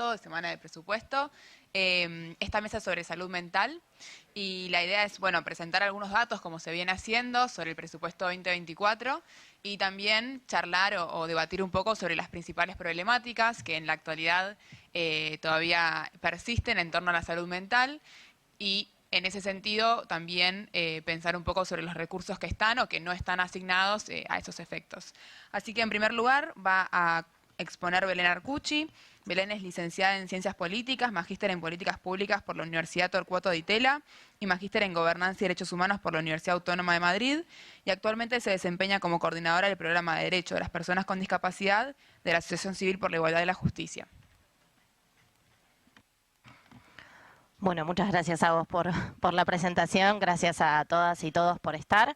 formato de Semana de Presupuesto, esta mesa sobre salud mental, y la idea es, bueno, presentar algunos datos, como se viene haciendo, sobre el presupuesto 2024, y también charlar o debatir un poco sobre las principales problemáticas que en la actualidad todavía persisten en torno a la salud mental, y en ese sentido también pensar un poco sobre los recursos que están o que no están asignados a esos efectos. Así que en primer lugar va a exponer Belén Arcucci. Belén es licenciada en Ciencias Políticas, magíster en Políticas Públicas por la Universidad Torcuato Di Tella y magíster en Gobernanza y Derechos Humanos por la Universidad Autónoma de Madrid, y actualmente se desempeña como coordinadora del Programa de Derecho de las Personas con Discapacidad de la Asociación Civil por la Igualdad y la Justicia. Bueno, muchas gracias a vos por la presentación, gracias a todas y todos por estar.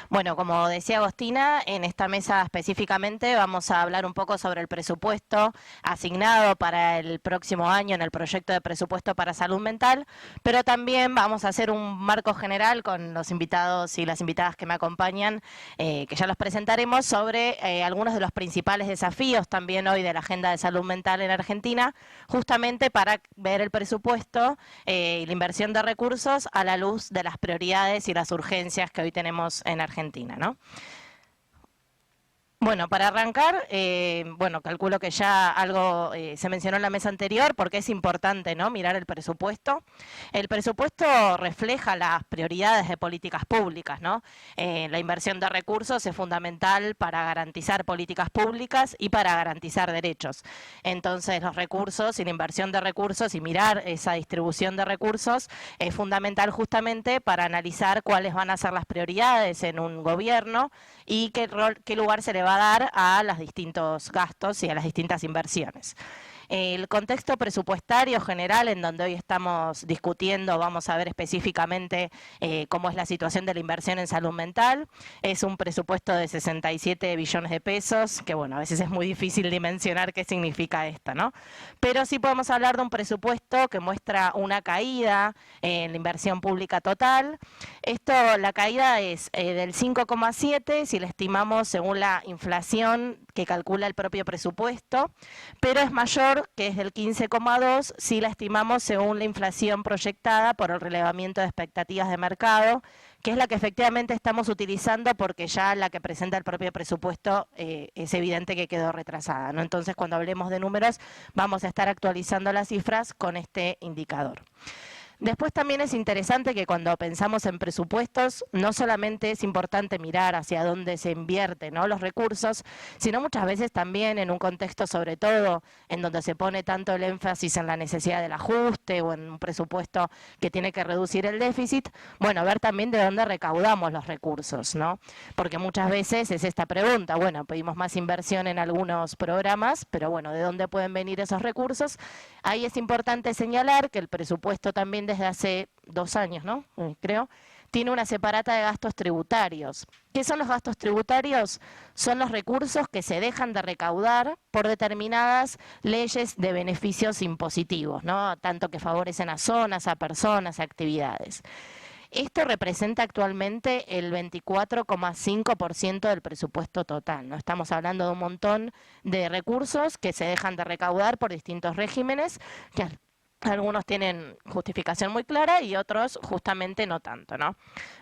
Bueno, como decía Agostina, en esta mesa específicamente vamos a hablar un poco sobre el presupuesto asignado para el próximo año en el proyecto de presupuesto para salud mental, pero también vamos a hacer un marco general con los invitados y las invitadas que me acompañan, que ya los presentaremos, sobre algunos de los principales desafíos también hoy de la agenda de salud mental en Argentina, justamente para ver el presupuesto y la inversión de recursos a la luz de las prioridades y las urgencias que hoy tenemos en Argentina, ¿no? Bueno, para arrancar, bueno, calculo que ya algo se mencionó en la mesa anterior, porque es importante, ¿no?, mirar el presupuesto. El presupuesto refleja las prioridades de políticas públicas, ¿no? La inversión de recursos es fundamental para garantizar políticas públicas y para garantizar derechos. Entonces, los recursos y la inversión de recursos y mirar esa distribución de recursos es fundamental justamente para analizar cuáles van a ser las prioridades en un gobierno y qué lugar se le va a dar a los distintos gastos y a las distintas inversiones. El contexto presupuestario general en donde hoy estamos discutiendo, vamos a ver específicamente cómo es la situación de la inversión en salud mental. Es un presupuesto de 67 billones de pesos, que bueno, a veces es muy difícil dimensionar qué significa esto, ¿no? Pero sí podemos hablar de un presupuesto que muestra una caída en la inversión pública total. La caída es del 5,7 si la estimamos según la inflación que calcula el propio presupuesto, pero es mayor, que es del 15,2 si la estimamos según la inflación proyectada por el relevamiento de expectativas de mercado, que es la que efectivamente estamos utilizando porque ya la que presenta el propio presupuesto es evidente que quedó retrasada, ¿no? Entonces, cuando hablemos de números, vamos a estar actualizando las cifras con este indicador. Después también es interesante que cuando pensamos en presupuestos, no solamente es importante mirar hacia dónde se invierten, ¿no?, los recursos, sino muchas veces también en un contexto, sobre todo, en donde se pone tanto el énfasis en la necesidad del ajuste o en un presupuesto que tiene que reducir el déficit, bueno, ver también de dónde recaudamos los recursos, ¿no? Porque muchas veces es esta pregunta, bueno, pedimos más inversión en algunos programas, pero bueno, ¿de dónde pueden venir esos recursos? Ahí es importante señalar que el presupuesto también desde hace 2 años, ¿no?, creo, tiene una separata de gastos tributarios. ¿Qué son los gastos tributarios? Son los recursos que se dejan de recaudar por determinadas leyes de beneficios impositivos, ¿no?, tanto que favorecen a zonas, a personas, a actividades. Esto representa actualmente el 24,5% del presupuesto total, ¿no? Estamos hablando de un montón de recursos que se dejan de recaudar por distintos regímenes, que algunos tienen justificación muy clara y otros justamente no tanto, ¿no?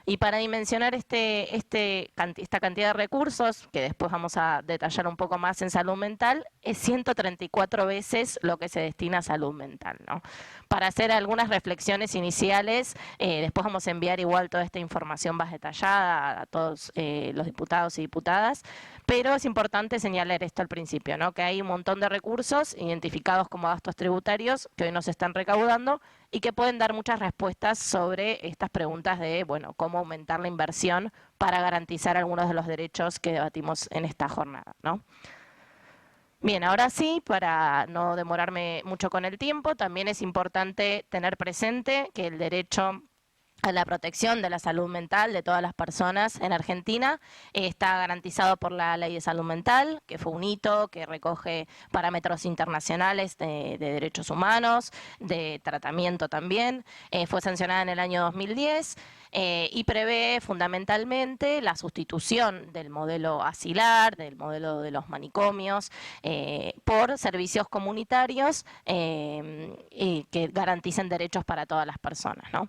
Y para dimensionar esta cantidad de recursos, que después vamos a detallar un poco más en salud mental, es 134 veces lo que se destina a salud mental, ¿no? Para hacer algunas reflexiones iniciales, después vamos a enviar igual toda esta información más detallada a todos los diputados y diputadas, pero es importante señalar esto al principio, ¿no?, que hay un montón de recursos identificados como gastos tributarios que hoy no se están recaudando y que pueden dar muchas respuestas sobre estas preguntas de, bueno, cómo aumentar la inversión para garantizar algunos de los derechos que debatimos en esta jornada, ¿no? Bien, ahora sí, para no demorarme mucho con el tiempo, también es importante tener presente que el derecho a la protección de la salud mental de todas las personas en Argentina. Está garantizado por la Ley de Salud Mental, que fue un hito que recoge parámetros internacionales de derechos humanos, de tratamiento también. Fue sancionada en el año 2010 y prevé fundamentalmente la sustitución del modelo asilar, del modelo de los manicomios, por servicios comunitarios que garanticen derechos para todas las personas, ¿no?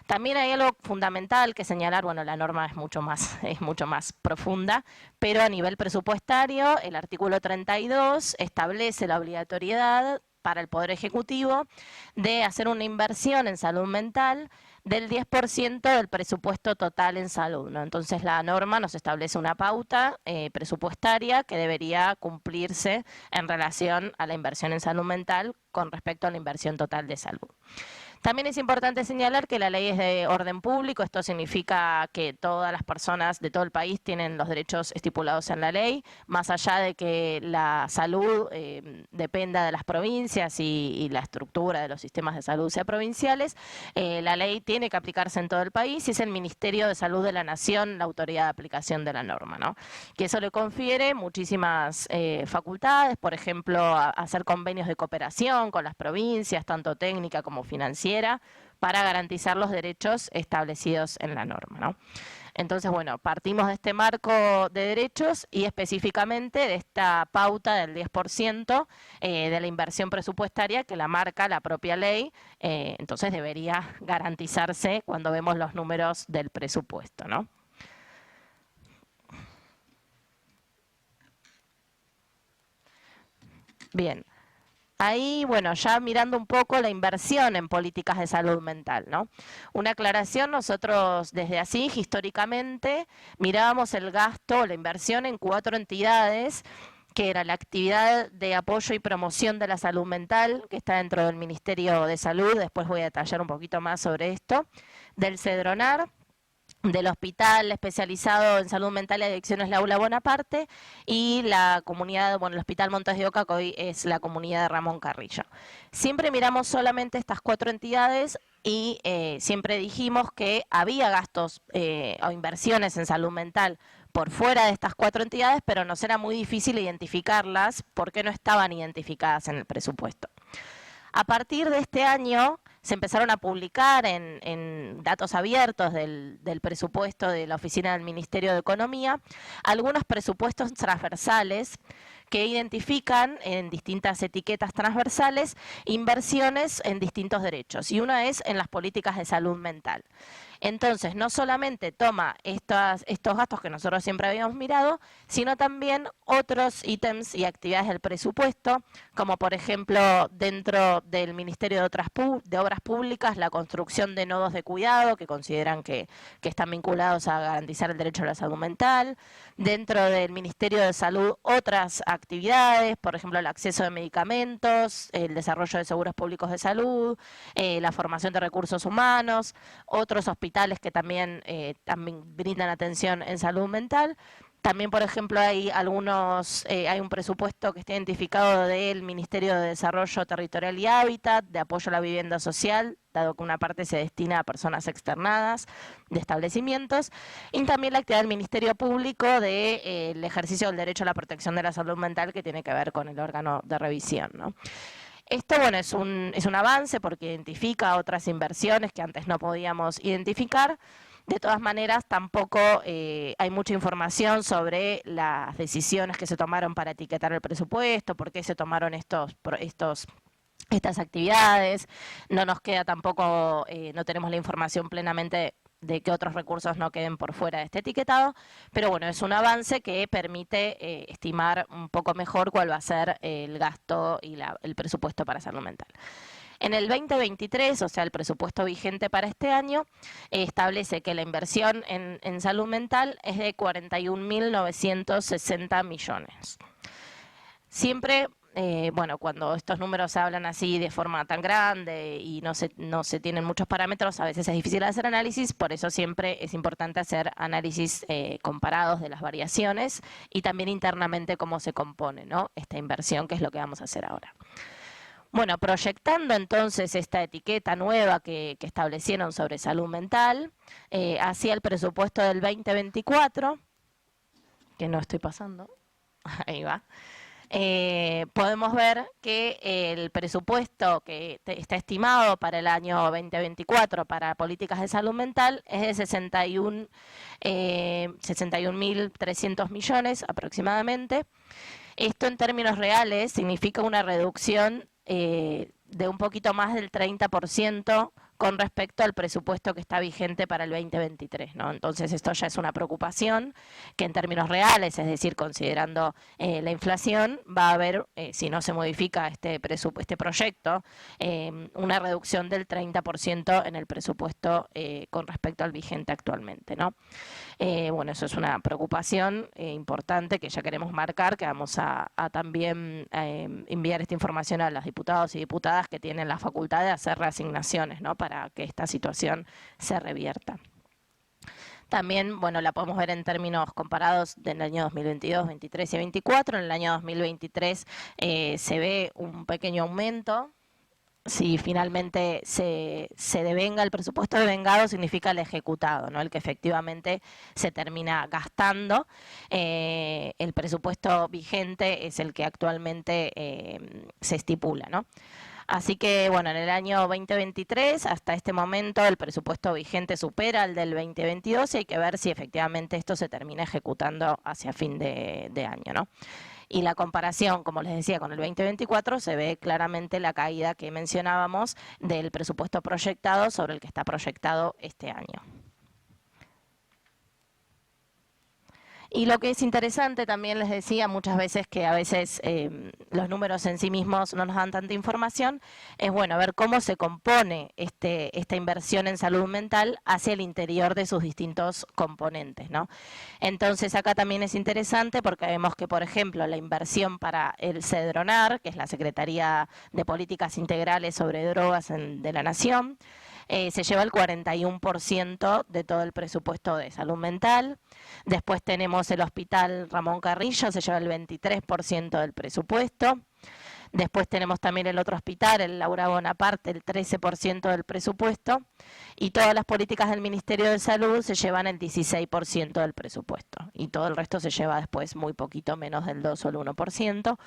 También hay algo fundamental que señalar, bueno, la norma es mucho más profunda, pero a nivel presupuestario, el artículo 32 establece la obligatoriedad para el Poder Ejecutivo de hacer una inversión en salud mental del 10% del presupuesto total en salud, ¿no? Entonces la norma nos establece una pauta presupuestaria que debería cumplirse en relación a la inversión en salud mental con respecto a la inversión total de salud. También es importante señalar que la ley es de orden público, esto significa que todas las personas de todo el país tienen los derechos estipulados en la ley, más allá de que la salud dependa de las provincias y la estructura de los sistemas de salud sea provinciales, la ley tiene que aplicarse en todo el país y es el Ministerio de Salud de la Nación la autoridad de aplicación de la norma, ¿no? Que eso le confiere muchísimas facultades, por ejemplo, hacer convenios de cooperación con las provincias, tanto técnica como financiera, para garantizar los derechos establecidos en la norma, ¿no? Entonces, bueno, partimos de este marco de derechos y específicamente de esta pauta del 10% de la inversión presupuestaria que la marca la propia ley, entonces debería garantizarse cuando vemos los números del presupuesto, ¿no? Bien. Ahí, bueno, ya mirando un poco la inversión en políticas de salud mental, ¿no? Una aclaración, nosotros desde así, históricamente, mirábamos el gasto, la inversión en 4 entidades, que era la actividad de apoyo y promoción de la salud mental, que está dentro del Ministerio de Salud, después voy a detallar un poquito más sobre esto, del CEDRONAR, del Hospital Especializado en Salud Mental y Adicciones Laula Bonaparte y la comunidad, bueno, el Hospital Montes de Oca, que hoy es la comunidad de Ramón Carrillo. Siempre miramos solamente estas 4 entidades y siempre dijimos que había gastos o inversiones en salud mental por fuera de estas 4 entidades, pero nos era muy difícil identificarlas porque no estaban identificadas en el presupuesto. A partir de este año se empezaron a publicar en datos abiertos del presupuesto de la Oficina del Ministerio de Economía algunos presupuestos transversales que identifican en distintas etiquetas transversales inversiones en distintos derechos, y una es en las políticas de salud mental. Entonces, no solamente toma estos gastos que nosotros siempre habíamos mirado, sino también otros ítems y actividades del presupuesto, como por ejemplo dentro del Ministerio de Obras Públicas, la construcción de nodos de cuidado que consideran que están vinculados a garantizar el derecho a la salud mental, dentro del Ministerio de Salud otras actividades, por ejemplo el acceso de medicamentos, el desarrollo de seguros públicos de salud, la formación de recursos humanos, otros hospitales que también brindan atención en salud mental. También, por ejemplo, hay un presupuesto que está identificado del Ministerio de Desarrollo Territorial y Hábitat, de apoyo a la vivienda social, dado que una parte se destina a personas externadas de establecimientos, y también la actividad del Ministerio Público del ejercicio del derecho a la protección de la salud mental, que tiene que ver con el órgano de revisión, ¿no? Esto, bueno, es un avance porque identifica otras inversiones que antes no podíamos identificar. De todas maneras, tampoco hay mucha información sobre las decisiones que se tomaron para etiquetar el presupuesto, por qué se tomaron estas actividades. No nos queda tampoco, no tenemos la información plenamente de que otros recursos no queden por fuera de este etiquetado, pero bueno, es un avance que permite estimar un poco mejor cuál va a ser el gasto y el presupuesto para salud mental. En el 2023, o sea, el presupuesto vigente para este año, establece que la inversión en salud mental es de 41.960 millones. Siempre, bueno, cuando estos números se hablan así de forma tan grande y no se tienen muchos parámetros, a veces es difícil hacer análisis, por eso siempre es importante hacer análisis comparados de las variaciones y también internamente cómo se compone, ¿no?, esta inversión, que es lo que vamos a hacer ahora. Bueno, proyectando entonces esta etiqueta nueva que establecieron sobre salud mental, hacia el presupuesto del 2024, que no estoy pasando, ahí va, podemos ver que el presupuesto que está estimado para el año 2024 para políticas de salud mental es de 61.300 millones aproximadamente. Esto en términos reales significa una reducción de un poquito más del 30% con respecto al presupuesto que está vigente para el 2023, ¿no? Entonces esto ya es una preocupación que en términos reales, es decir, considerando la inflación, va a haber, si no se modifica este proyecto, una reducción del 30% en el presupuesto con respecto al vigente actualmente, ¿no? Bueno, eso es una preocupación importante que ya queremos marcar, que vamos a también enviar esta información a los diputados y diputadas que tienen la facultad de hacer reasignaciones, ¿no?, para que esta situación se revierta. También, bueno, la podemos ver en términos comparados del año 2022, 23 y 24. En el año 2023 se ve un pequeño aumento. Si finalmente se devenga el presupuesto devengado, significa el ejecutado, ¿no?, el que efectivamente se termina gastando. El presupuesto vigente es el que actualmente se estipula, ¿no? Así que, bueno, en el año 2023, hasta este momento, el presupuesto vigente supera el del 2022 y hay que ver si efectivamente esto se termina ejecutando hacia fin de año, ¿no? Y la comparación, como les decía, con el 2024, se ve claramente la caída que mencionábamos del presupuesto proyectado sobre el que está proyectado este año. Y lo que es interesante, también les decía muchas veces que a veces los números en sí mismos no nos dan tanta información, es bueno ver cómo se compone esta inversión en salud mental hacia el interior de sus distintos componentes, ¿no? Entonces acá también es interesante porque vemos que, por ejemplo, la inversión para el CEDRONAR, que es la Secretaría de Políticas Integrales sobre Drogas de la Nación, se lleva el 41% de todo el presupuesto de salud mental. Después tenemos el Hospital Ramón Carrillo, se lleva el 23% del presupuesto. Después tenemos también el otro hospital, el Laura Bonaparte, el 13% del presupuesto. Y todas las políticas del Ministerio de Salud se llevan el 16% del presupuesto. Y todo el resto se lleva después muy poquito menos del 2 o el 1%.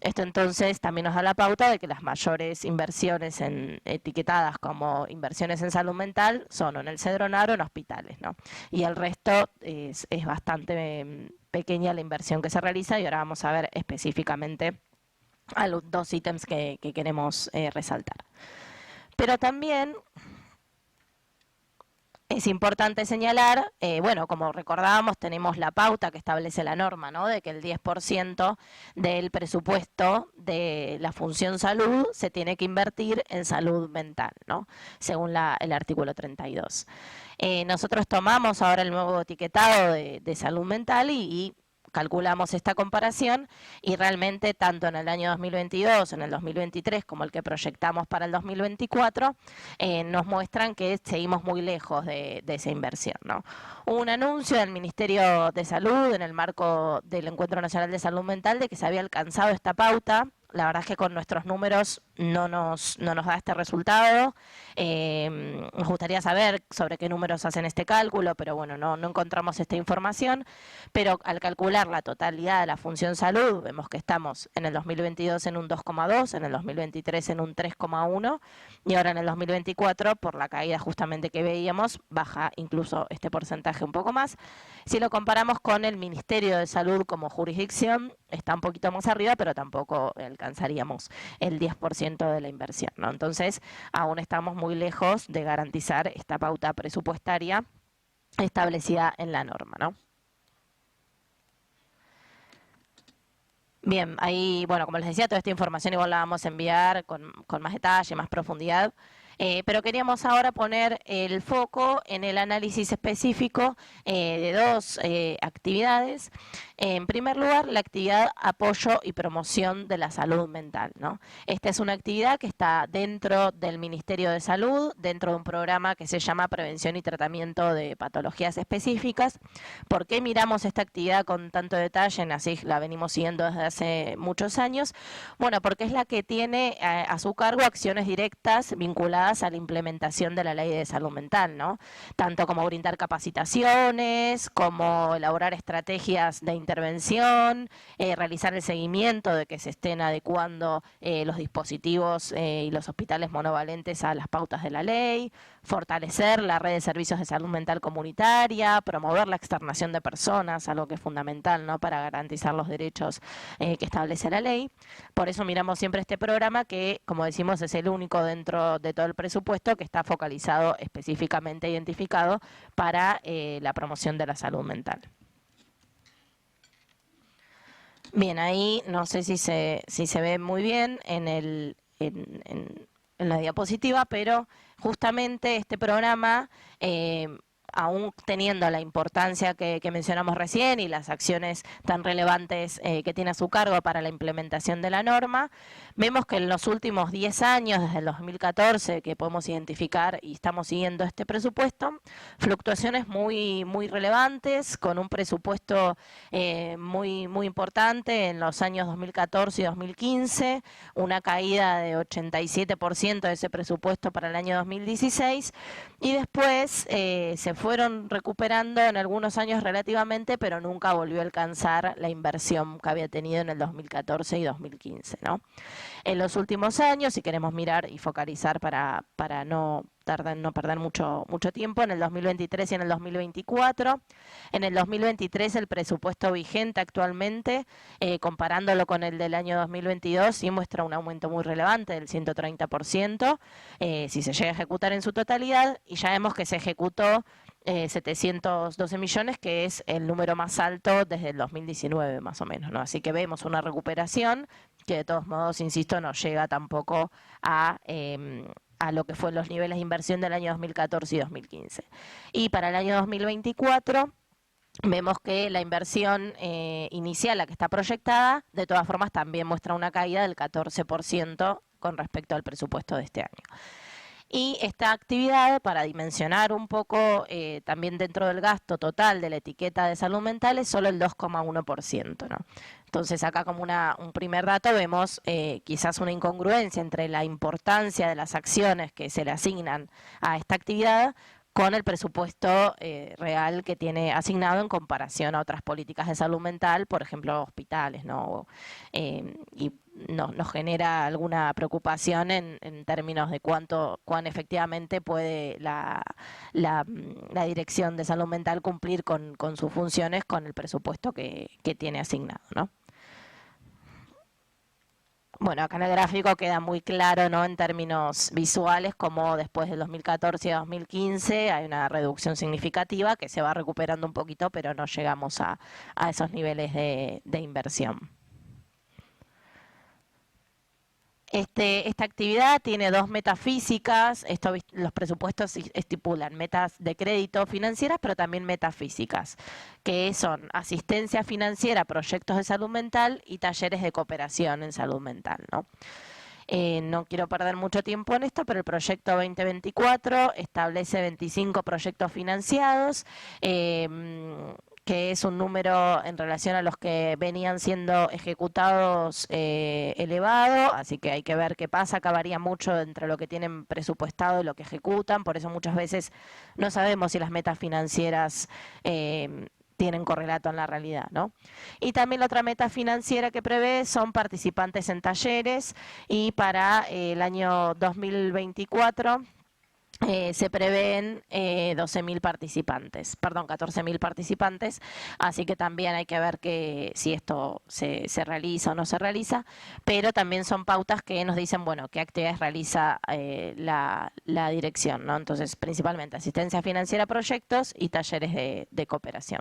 Esto entonces también nos da la pauta de que las mayores inversiones etiquetadas como inversiones en salud mental son en el CEDRONAR o en hospitales, ¿no? Y el resto es bastante pequeña la inversión que se realiza, y ahora vamos a ver específicamente a los dos ítems que queremos resaltar. Pero también es importante señalar, bueno, como recordábamos, tenemos la pauta que establece la norma, ¿no?, de que el 10% del presupuesto de la función salud se tiene que invertir en salud mental, ¿no?, según el artículo 32. Nosotros tomamos ahora el nuevo etiquetado de salud mental y calculamos esta comparación, y realmente tanto en el año 2022, en el 2023, como el que proyectamos para el 2024, nos muestran que seguimos muy lejos de esa inversión, ¿no? Hubo un anuncio del Ministerio de Salud en el marco del Encuentro Nacional de Salud Mental de que se había alcanzado esta pauta. La verdad es que con nuestros números no nos da este resultado. Nos gustaría saber sobre qué números hacen este cálculo, pero bueno, no encontramos esta información. Pero al calcular la totalidad de la función salud, vemos que estamos en el 2022 en un 2,2, en el 2023 en un 3,1, y ahora en el 2024, por la caída justamente que veíamos, baja incluso este porcentaje un poco más. Si lo comparamos con el Ministerio de Salud como jurisdicción, está un poquito más arriba, pero tampoco alcanzaríamos el 10% de la inversión, ¿no? Entonces, aún estamos muy lejos de garantizar esta pauta presupuestaria establecida en la norma, ¿no? Bien, ahí, bueno, como les decía, toda esta información igual la vamos a enviar con más detalle, más profundidad Pero queríamos ahora poner el foco en el análisis específico de dos actividades. En primer lugar, la actividad apoyo y promoción de la salud mental, ¿no? Esta es una actividad que está dentro del Ministerio de Salud, dentro de un programa que se llama Prevención y Tratamiento de Patologías Específicas. ¿Por qué miramos esta actividad con tanto detalle? Así la venimos siguiendo desde hace muchos años. Bueno, porque es la que tiene a su cargo acciones directas vinculadas a la implementación de la Ley de Salud Mental, ¿no? Tanto como brindar capacitaciones, como elaborar estrategias de intervención, realizar el seguimiento de que se estén adecuando los dispositivos y los hospitales monovalentes a las pautas de la ley, fortalecer la red de servicios de salud mental comunitaria, promover la externación de personas, algo que es fundamental, ¿no?, para garantizar los derechos que establece la ley. Por eso miramos siempre este programa que, como decimos, es el único dentro de todo el presupuesto que está focalizado específicamente identificado para la promoción de la salud mental. Bien, ahí no sé si se ve muy bien en la diapositiva, pero justamente este programa, aún teniendo la importancia que mencionamos recién y las acciones tan relevantes que tiene a su cargo para la implementación de la norma, vemos que en los últimos 10 años, desde el 2014, que podemos identificar y estamos siguiendo este presupuesto, fluctuaciones muy relevantes, con un presupuesto muy importante en los años 2014 y 2015, una caída de 87% de ese presupuesto para el año 2016, y después se fueron recuperando en algunos años relativamente, pero nunca volvió a alcanzar la inversión que había tenido en el 2014 y 2015, ¿no? En los últimos años, si queremos mirar y focalizar para no perder mucho tiempo, en el 2023 y en el 2024. En el 2023 el presupuesto vigente actualmente, comparándolo con el del año 2022, sí muestra un aumento muy relevante del 130%, si se llega a ejecutar en su totalidad, y ya vemos que se ejecutó 712 millones, que es el número más alto desde el 2019 más o menos, ¿no? Así que vemos una recuperación que de todos modos, insisto, no llega tampoco a lo que fue los niveles de inversión del año 2014 y 2015. Y para el año 2024 vemos que la inversión inicial, la que está proyectada, de todas formas también muestra una caída del 14% con respecto al presupuesto de este año. Y esta actividad, para dimensionar un poco también dentro del gasto total de la etiqueta de salud mental, es solo el 2,1%, ¿no? Entonces acá como un primer dato vemos quizás una incongruencia entre la importancia de las acciones que se le asignan a esta actividad con el presupuesto real que tiene asignado en comparación a otras políticas de salud mental, por ejemplo, hospitales, ¿no? Y nos genera alguna preocupación en términos de cuán efectivamente puede la Dirección de Salud Mental cumplir con sus funciones con el presupuesto que tiene asignado, ¿no? Bueno, acá en el gráfico queda muy claro, ¿no?, en términos visuales, como después del 2014 y 2015 hay una reducción significativa que se va recuperando un poquito, pero no llegamos a esos niveles de inversión. Esta actividad tiene dos metas físicas. Los presupuestos estipulan metas de crédito financieras, pero también metas físicas, que son asistencia financiera a proyectos de salud mental y talleres de cooperación en salud mental, ¿no? No quiero perder mucho tiempo en esto, pero el proyecto 2024 establece 25 proyectos financiados, que es un número en relación a los que venían siendo ejecutados elevado, así que hay que ver qué pasa. Acá varía mucho entre lo que tienen presupuestado y lo que ejecutan, por eso muchas veces no sabemos si las metas financieras tienen correlato en la realidad, ¿no? Y también la otra meta financiera que prevé son participantes en talleres, y para el año 2024 se prevén 12.000 participantes, perdón, 14.000 participantes, así que también hay que ver si esto se realiza o no se realiza, pero también son pautas que nos dicen, bueno, qué actividades realiza la dirección, ¿no? Entonces, principalmente asistencia financiera a proyectos y talleres de cooperación.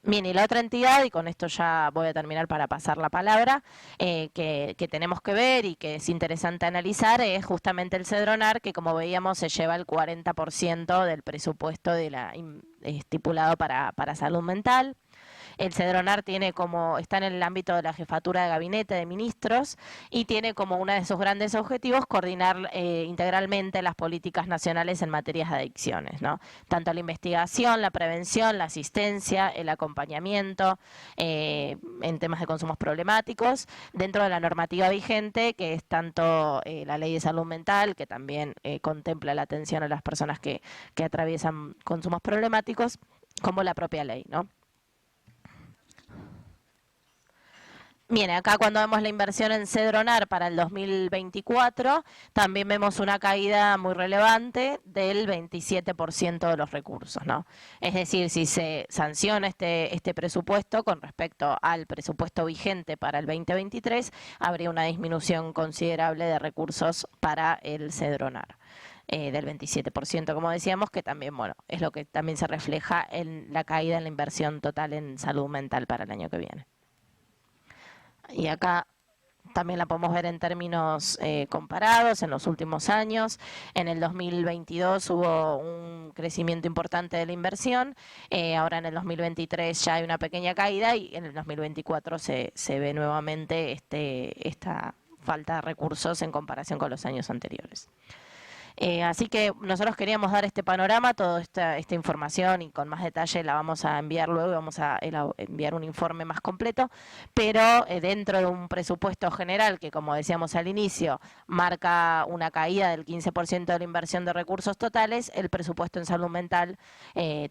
Bien, y la otra entidad, y con esto ya voy a terminar para pasar la palabra, que tenemos que ver y que es interesante analizar, es justamente el Cedronar, que como veíamos se lleva el 40% del presupuesto estipulado para salud mental. El Cedronar está en el ámbito de la jefatura de gabinete de ministros y tiene como uno de sus grandes objetivos coordinar integralmente las políticas nacionales en materias de adicciones, ¿no? Tanto la investigación, la prevención, la asistencia, el acompañamiento en temas de consumos problemáticos, dentro de la normativa vigente, que es tanto la ley de salud mental, que también contempla la atención a las personas que atraviesan consumos problemáticos, como la propia ley, ¿no? Bien, acá cuando vemos la inversión en Cedronar para el 2024, también vemos una caída muy relevante del 27% de los recursos, ¿no? Es decir, si se sanciona este presupuesto con respecto al presupuesto vigente para el 2023, habría una disminución considerable de recursos para el Cedronar. Del 27%, como decíamos, que también, bueno, es lo que también se refleja en la caída en la inversión total en salud mental para el año que viene. Y acá también la podemos ver en términos comparados en los últimos años. En el 2022 hubo un crecimiento importante de la inversión, ahora en el 2023 ya hay una pequeña caída y en el 2024 se ve nuevamente esta falta de recursos en comparación con los años anteriores. Así que nosotros queríamos dar este panorama, toda esta información y con más detalle la vamos a enviar luego, vamos a enviar un informe más completo, pero dentro de un presupuesto general que, como decíamos al inicio, marca una caída del 15% de la inversión de recursos totales, el presupuesto en salud mental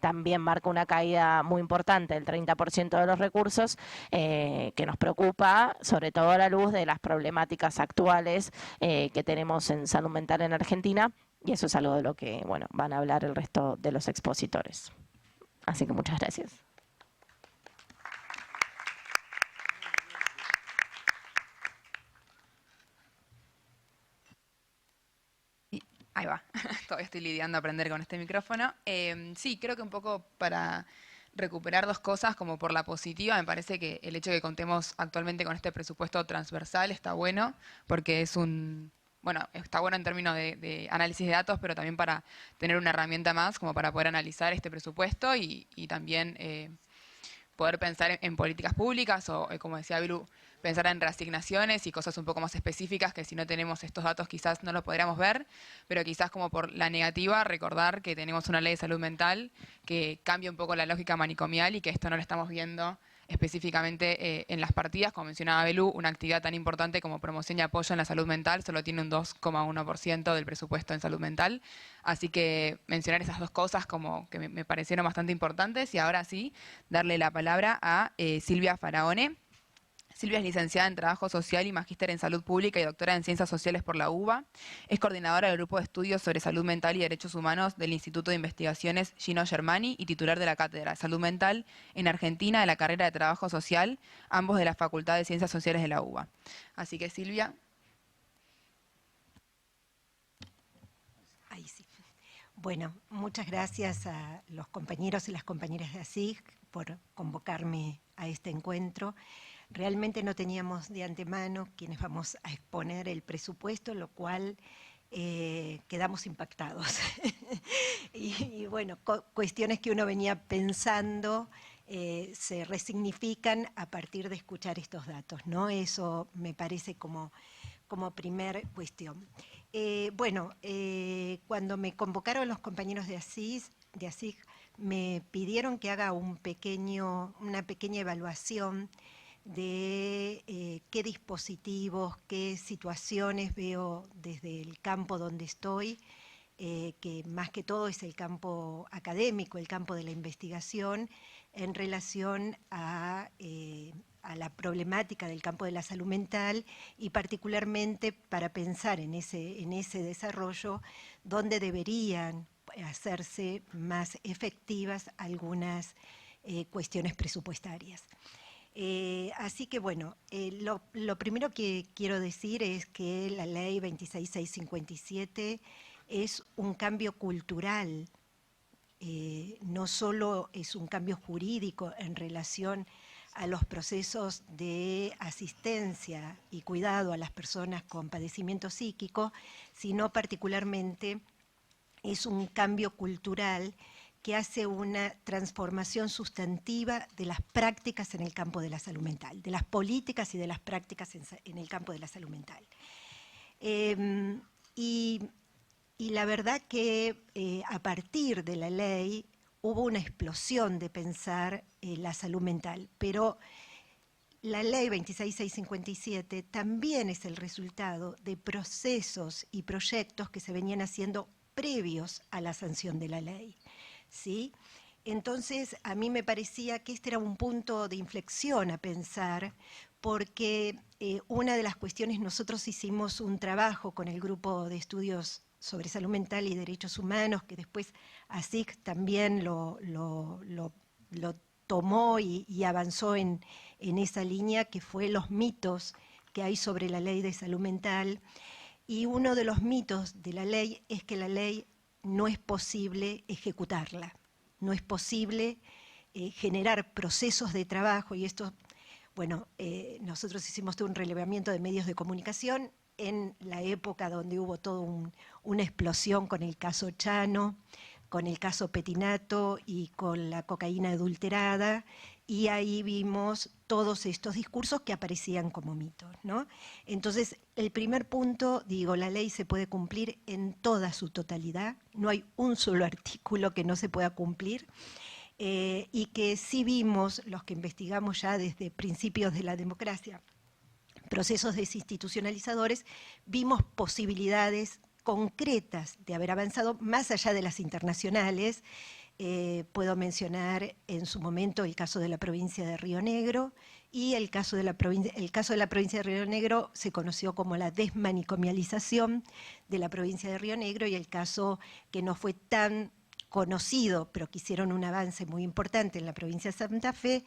también marca una caída muy importante del 30% de los recursos, que nos preocupa, sobre todo a la luz de las problemáticas actuales que tenemos en salud mental en Argentina. Y eso es algo de lo que, bueno, van a hablar el resto de los expositores. Así que muchas gracias. Ahí va, todavía estoy lidiando a aprender con este micrófono. Sí, creo que un poco para recuperar dos cosas, como por la positiva, me parece que el hecho de que contemos actualmente con este presupuesto transversal está bueno, porque bueno, está bueno en términos de análisis de datos, pero también para tener una herramienta más como para poder analizar este presupuesto y también poder pensar en políticas públicas o, como decía Belu, pensar en reasignaciones y cosas un poco más específicas que si no tenemos estos datos quizás no lo podríamos ver, pero quizás como por la negativa recordar que tenemos una ley de salud mental que cambia un poco la lógica manicomial y que esto no lo estamos viendo específicamente en las partidas. Como mencionaba Belu, una actividad tan importante como promoción y apoyo en la salud mental solo tiene un 2,1% del presupuesto en salud mental. Así que mencionar esas dos cosas como que me parecieron bastante importantes. Y ahora sí, darle la palabra a Silvia Faraone. Silvia es licenciada en Trabajo Social y magíster en Salud Pública y doctora en Ciencias Sociales por la UBA. Es coordinadora del Grupo de Estudios sobre Salud Mental y Derechos Humanos del Instituto de Investigaciones Gino Germani y titular de la Cátedra de Salud Mental en Argentina de la carrera de Trabajo Social, ambos de la Facultad de Ciencias Sociales de la UBA. Así que Silvia. Ahí sí. Bueno, muchas gracias a los compañeros y las compañeras de ASIG por convocarme a este encuentro. Realmente no teníamos de antemano quienes vamos a exponer el presupuesto, lo cual quedamos impactados. y bueno, cuestiones que uno venía pensando se resignifican a partir de escuchar estos datos, ¿no? Eso me parece como primer cuestión. Cuando me convocaron los compañeros de ASIG, me pidieron que haga una pequeña evaluación de qué dispositivos, qué situaciones veo desde el campo donde estoy, que más que todo es el campo académico, el campo de la investigación, en relación a la problemática del campo de la salud mental y particularmente para pensar en ese desarrollo donde deberían hacerse más efectivas algunas cuestiones presupuestarias. Así que bueno, lo primero que quiero decir es que la ley 26657 es un cambio cultural no solo es un cambio jurídico en relación a los procesos de asistencia y cuidado a las personas con padecimiento psíquico, sino particularmente es un cambio cultural que hace una transformación sustantiva de las prácticas en el campo de la salud mental, de las políticas y de las prácticas en el campo de la salud mental. Y la verdad que a partir de la ley hubo una explosión de pensar la salud mental, pero la ley 26657 también es el resultado de procesos y proyectos que se venían haciendo previos a la sanción de la ley, ¿sí? Entonces, a mí me parecía que este era un punto de inflexión a pensar, porque una de las cuestiones, nosotros hicimos un trabajo con el grupo de estudios sobre salud mental y derechos humanos, que después ASIC también lo tomó y avanzó en esa línea, que fue los mitos que hay sobre la ley de salud mental. Y uno de los mitos de la ley es que la ley no es posible ejecutarla, no es posible generar procesos de trabajo, y esto, bueno, nosotros hicimos todo un relevamiento de medios de comunicación en la época donde hubo toda una explosión con el caso Chano, con el caso Petinato y con la cocaína adulterada, y ahí vimos todos estos discursos que aparecían como mitos, ¿no? Entonces, el primer punto, digo, la ley se puede cumplir en toda su totalidad, no hay un solo artículo que no se pueda cumplir, y que sí vimos, los que investigamos ya desde principios de la democracia, procesos desinstitucionalizadores, vimos posibilidades concretas de haber avanzado más allá de las internacionales. Puedo mencionar en su momento el caso de la provincia de Río Negro, y el caso de la provincia de Río Negro se conoció como la desmanicomialización de la provincia de Río Negro, y el caso que no fue tan conocido, pero que hicieron un avance muy importante en la provincia de Santa Fe,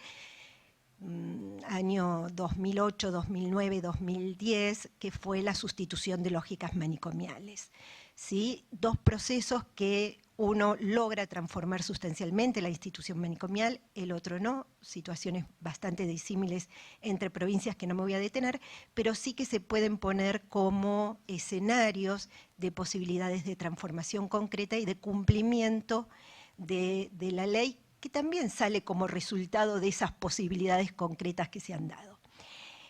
año 2008, 2009, 2010, que fue la sustitución de lógicas manicomiales, ¿sí? Dos procesos que uno logra transformar sustancialmente la institución manicomial, el otro no, situaciones bastante disímiles entre provincias que no me voy a detener, pero sí que se pueden poner como escenarios de posibilidades de transformación concreta y de cumplimiento de la ley, que también sale como resultado de esas posibilidades concretas que se han dado.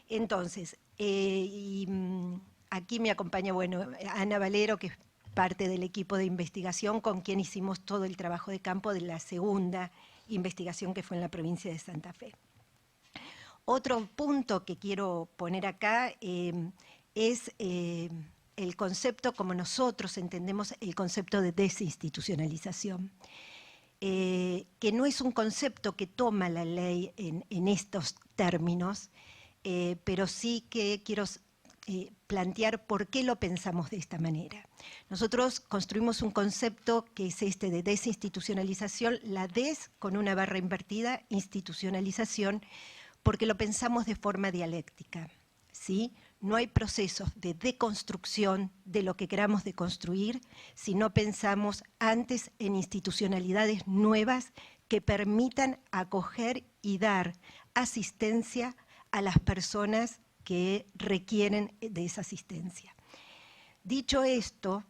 Entonces, aquí me acompaña, bueno, Ana Valero, que es parte del equipo de investigación con quien hicimos todo el trabajo de campo de la segunda investigación, que fue en la provincia de Santa Fe. Otro punto que quiero poner acá es el concepto, como nosotros entendemos el concepto de desinstitucionalización. Que no es un concepto que toma la ley en estos términos, pero sí que quiero plantear por qué lo pensamos de esta manera. Nosotros construimos un concepto que es este de desinstitucionalización, la des con una barra invertida, institucionalización, porque lo pensamos de forma dialéctica, ¿sí? No hay procesos de deconstrucción de lo que queramos deconstruir si no pensamos antes en institucionalidades nuevas que permitan acoger y dar asistencia a las personas que requieren de esa asistencia. Dicho esto,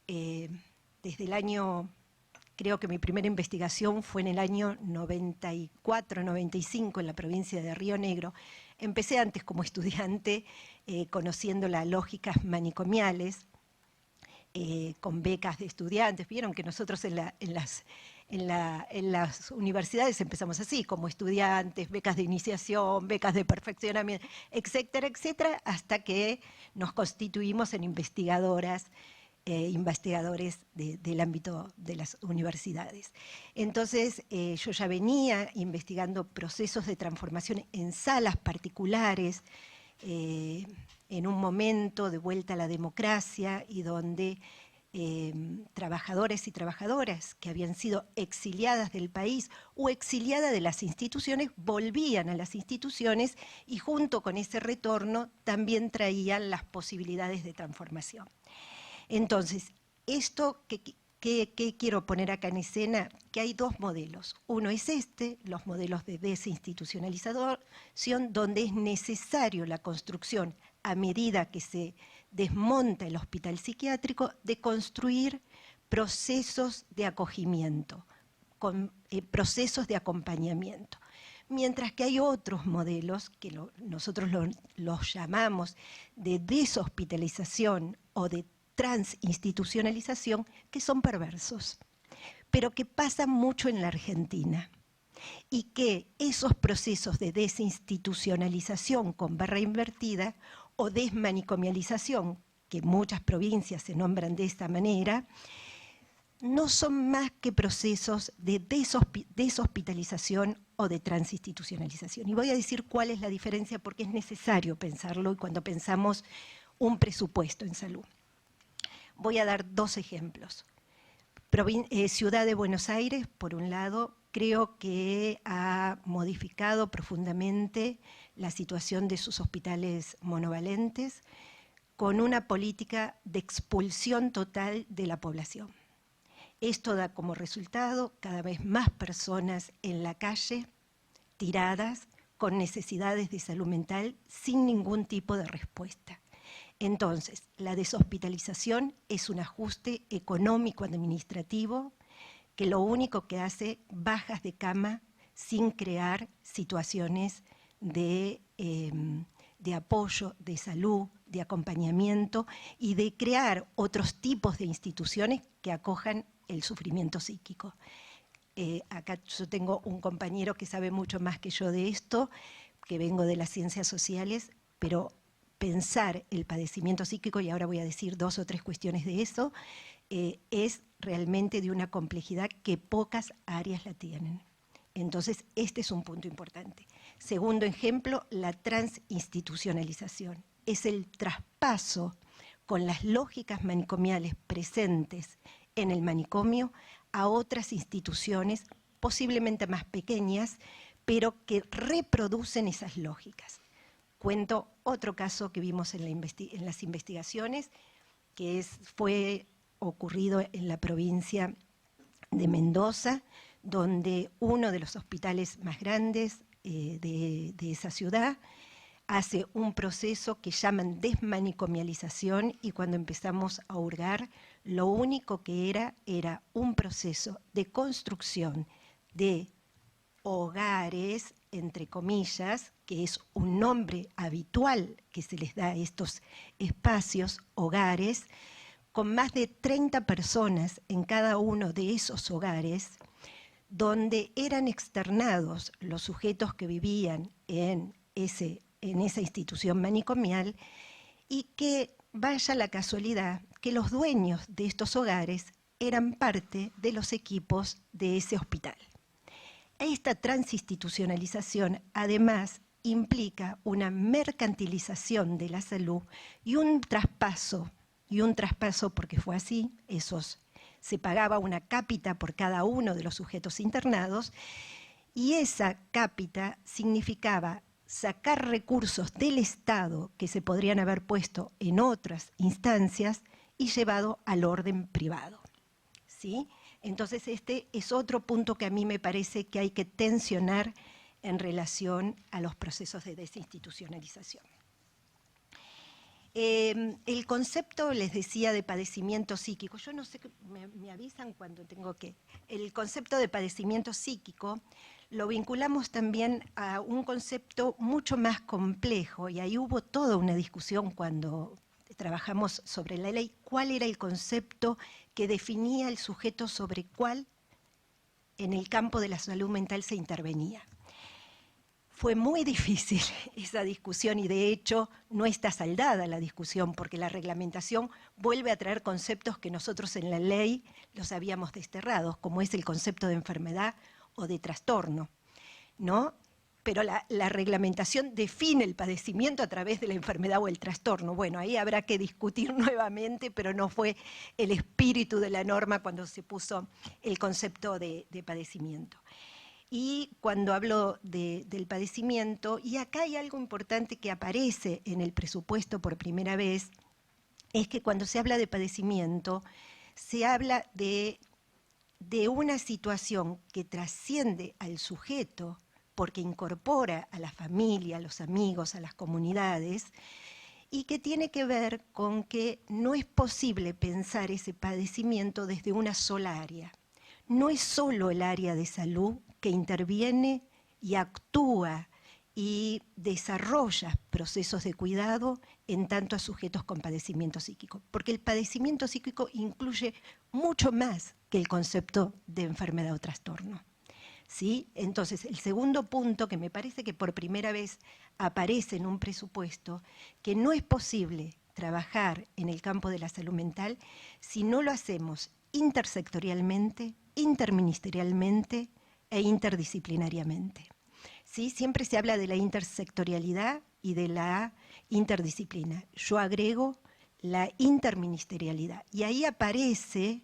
desde el año, creo que mi primera investigación fue en el año 94, 95 en la provincia de Río Negro. Empecé antes como estudiante conociendo las lógicas manicomiales, con becas de estudiantes. Vieron que nosotros en las universidades empezamos así, como estudiantes, becas de iniciación, becas de perfeccionamiento, etcétera, etcétera, hasta que nos constituimos en investigadoras, investigadores del ámbito de las universidades. Entonces, yo ya venía investigando procesos de transformación en salas particulares, en un momento de vuelta a la democracia, y donde trabajadores y trabajadoras que habían sido exiliadas del país o exiliadas de las instituciones volvían a las instituciones, y junto con ese retorno también traían las posibilidades de transformación. Entonces, esto ¿Qué quiero poner acá en escena? Que hay dos modelos. Uno es los modelos de desinstitucionalización, donde es necesario la construcción, a medida que se desmonta el hospital psiquiátrico, de construir procesos de acogimiento, procesos de acompañamiento. Mientras que hay otros modelos, que nosotros los llamamos de deshospitalización o de transinstitucionalización, que son perversos, pero que pasan mucho en la Argentina, y que esos procesos de desinstitucionalización con barra invertida o desmanicomialización, que muchas provincias se nombran de esta manera, no son más que procesos de deshospitalización o de transinstitucionalización. Y voy a decir cuál es la diferencia, porque es necesario pensarlo cuando pensamos un presupuesto en salud. Voy a dar dos ejemplos. Ciudad de Buenos Aires, por un lado, creo que ha modificado profundamente la situación de sus hospitales monovalentes con una política de expulsión total de la población. Esto da como resultado cada vez más personas en la calle, tiradas, con necesidades de salud mental, sin ningún tipo de respuesta. Entonces, la deshospitalización es un ajuste económico-administrativo que lo único que hace bajas de cama sin crear situaciones de apoyo, de salud, de acompañamiento y de crear otros tipos de instituciones que acojan el sufrimiento psíquico. Acá yo tengo un compañero que sabe mucho más que yo de esto, que vengo de las ciencias sociales, pero pensar el padecimiento psíquico, y ahora voy a decir 2 o 3 cuestiones de eso, es realmente de una complejidad que pocas áreas la tienen. Entonces, este es un punto importante. Segundo ejemplo, la transinstitucionalización. Es el traspaso con las lógicas manicomiales presentes en el manicomio a otras instituciones, posiblemente más pequeñas, pero que reproducen esas lógicas. Cuento otro caso que vimos en las investigaciones, que fue ocurrido en la provincia de Mendoza, donde uno de los hospitales más grandes de esa ciudad hace un proceso que llaman desmanicomialización, y cuando empezamos a hurgar, lo único que era un proceso de construcción de hogares, entre comillas, que es un nombre habitual que se les da a estos espacios, hogares, con más de 30 personas en cada uno de esos hogares, donde eran externados los sujetos que vivían en esa institución manicomial, y que vaya la casualidad que los dueños de estos hogares eran parte de los equipos de ese hospital. Esta transinstitucionalización además implica una mercantilización de la salud y un traspaso porque fue así, se pagaba una cápita por cada uno de los sujetos internados, y esa cápita significaba sacar recursos del Estado que se podrían haber puesto en otras instancias y llevado al orden privado, ¿sí? Entonces este es otro punto que a mí me parece que hay que tensionar en relación a los procesos de desinstitucionalización. El concepto, les decía, de padecimiento psíquico, yo no sé, me avisan cuando tengo que... El concepto de padecimiento psíquico lo vinculamos también a un concepto mucho más complejo, y ahí hubo toda una discusión cuando trabajamos sobre la ley, cuál era el concepto que definía el sujeto sobre cuál en el campo de la salud mental se intervenía. Fue muy difícil esa discusión, y de hecho no está saldada la discusión, porque la reglamentación vuelve a traer conceptos que nosotros en la ley los habíamos desterrado, como es el concepto de enfermedad o de trastorno, ¿no? Pero la reglamentación define el padecimiento a través de la enfermedad o el trastorno. Bueno, ahí habrá que discutir nuevamente, pero no fue el espíritu de la norma cuando se puso el concepto de padecimiento. Y cuando hablo del padecimiento, y acá hay algo importante que aparece en el presupuesto por primera vez, es que cuando se habla de padecimiento, se habla de una situación que trasciende al sujeto, porque incorpora a la familia, a los amigos, a las comunidades, y que tiene que ver con que no es posible pensar ese padecimiento desde una sola área. No es solo el área de salud que interviene y actúa y desarrolla procesos de cuidado en tanto a sujetos con padecimiento psíquico, porque el padecimiento psíquico incluye mucho más que el concepto de enfermedad o trastorno. ¿Sí? Entonces, el segundo punto, que me parece que por primera vez aparece en un presupuesto, que no es posible trabajar en el campo de la salud mental si no lo hacemos intersectorialmente, interministerialmente e interdisciplinariamente. ¿Sí? Siempre se habla de la intersectorialidad y de la interdisciplina. Yo agrego la interministerialidad. Y ahí aparece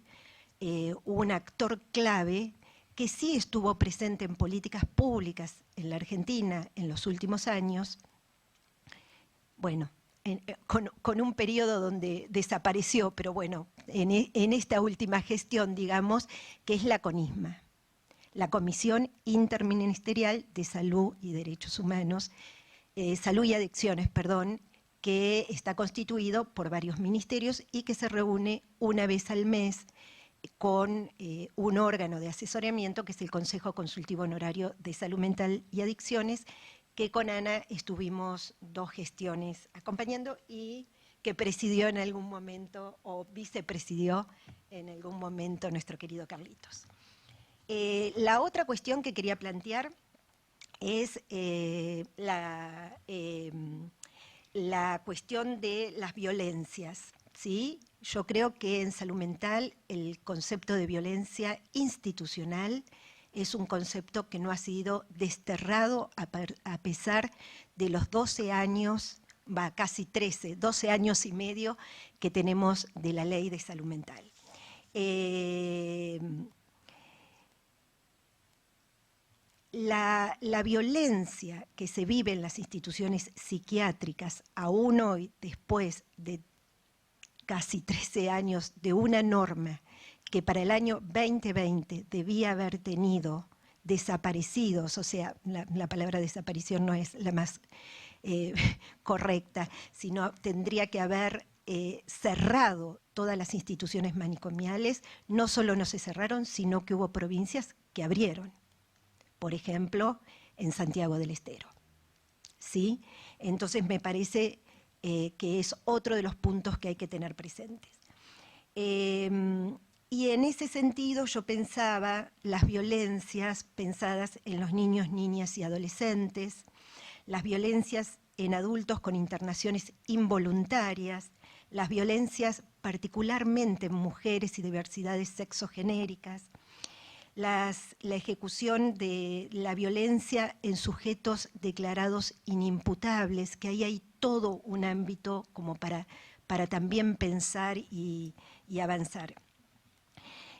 un actor clave que sí estuvo presente en políticas públicas en la Argentina en los últimos años, bueno, con un periodo donde desapareció, pero bueno, en esta última gestión, digamos, que es la CONISMA, la Comisión Interministerial de Salud y Derechos Humanos, Salud y Adicciones, perdón, que está constituido por varios ministerios y que se reúne una vez al mes con un órgano de asesoramiento que es el Consejo Consultivo Honorario de Salud Mental y Adicciones, que con Ana estuvimos 2 gestiones acompañando y que presidió en algún momento, o vicepresidió en algún momento, nuestro querido Carlitos. La otra cuestión que quería plantear es la cuestión de las violencias, ¿sí? Yo creo que en salud mental el concepto de violencia institucional es un concepto que no ha sido desterrado a pesar de los 12 años, casi 13, 12 años y medio que tenemos de la ley de salud mental. La violencia que se vive en las instituciones psiquiátricas, aún hoy, después de casi 13 años de una norma que para el año 2020 debía haber tenido desaparecidos, o sea, la palabra desaparición no es la más correcta, sino tendría que haber cerrado todas las instituciones manicomiales. No solo no se cerraron, sino que hubo provincias que abrieron. Por ejemplo, en Santiago del Estero. ¿Sí? Entonces me parece que es otro de los puntos que hay que tener presentes. Y en ese sentido yo pensaba las violencias pensadas en los niños, niñas y adolescentes, las violencias en adultos con internaciones involuntarias, las violencias particularmente en mujeres y diversidades sexogenéricas, la ejecución de la violencia en sujetos declarados inimputables, que ahí hay todo un ámbito como para también pensar y avanzar.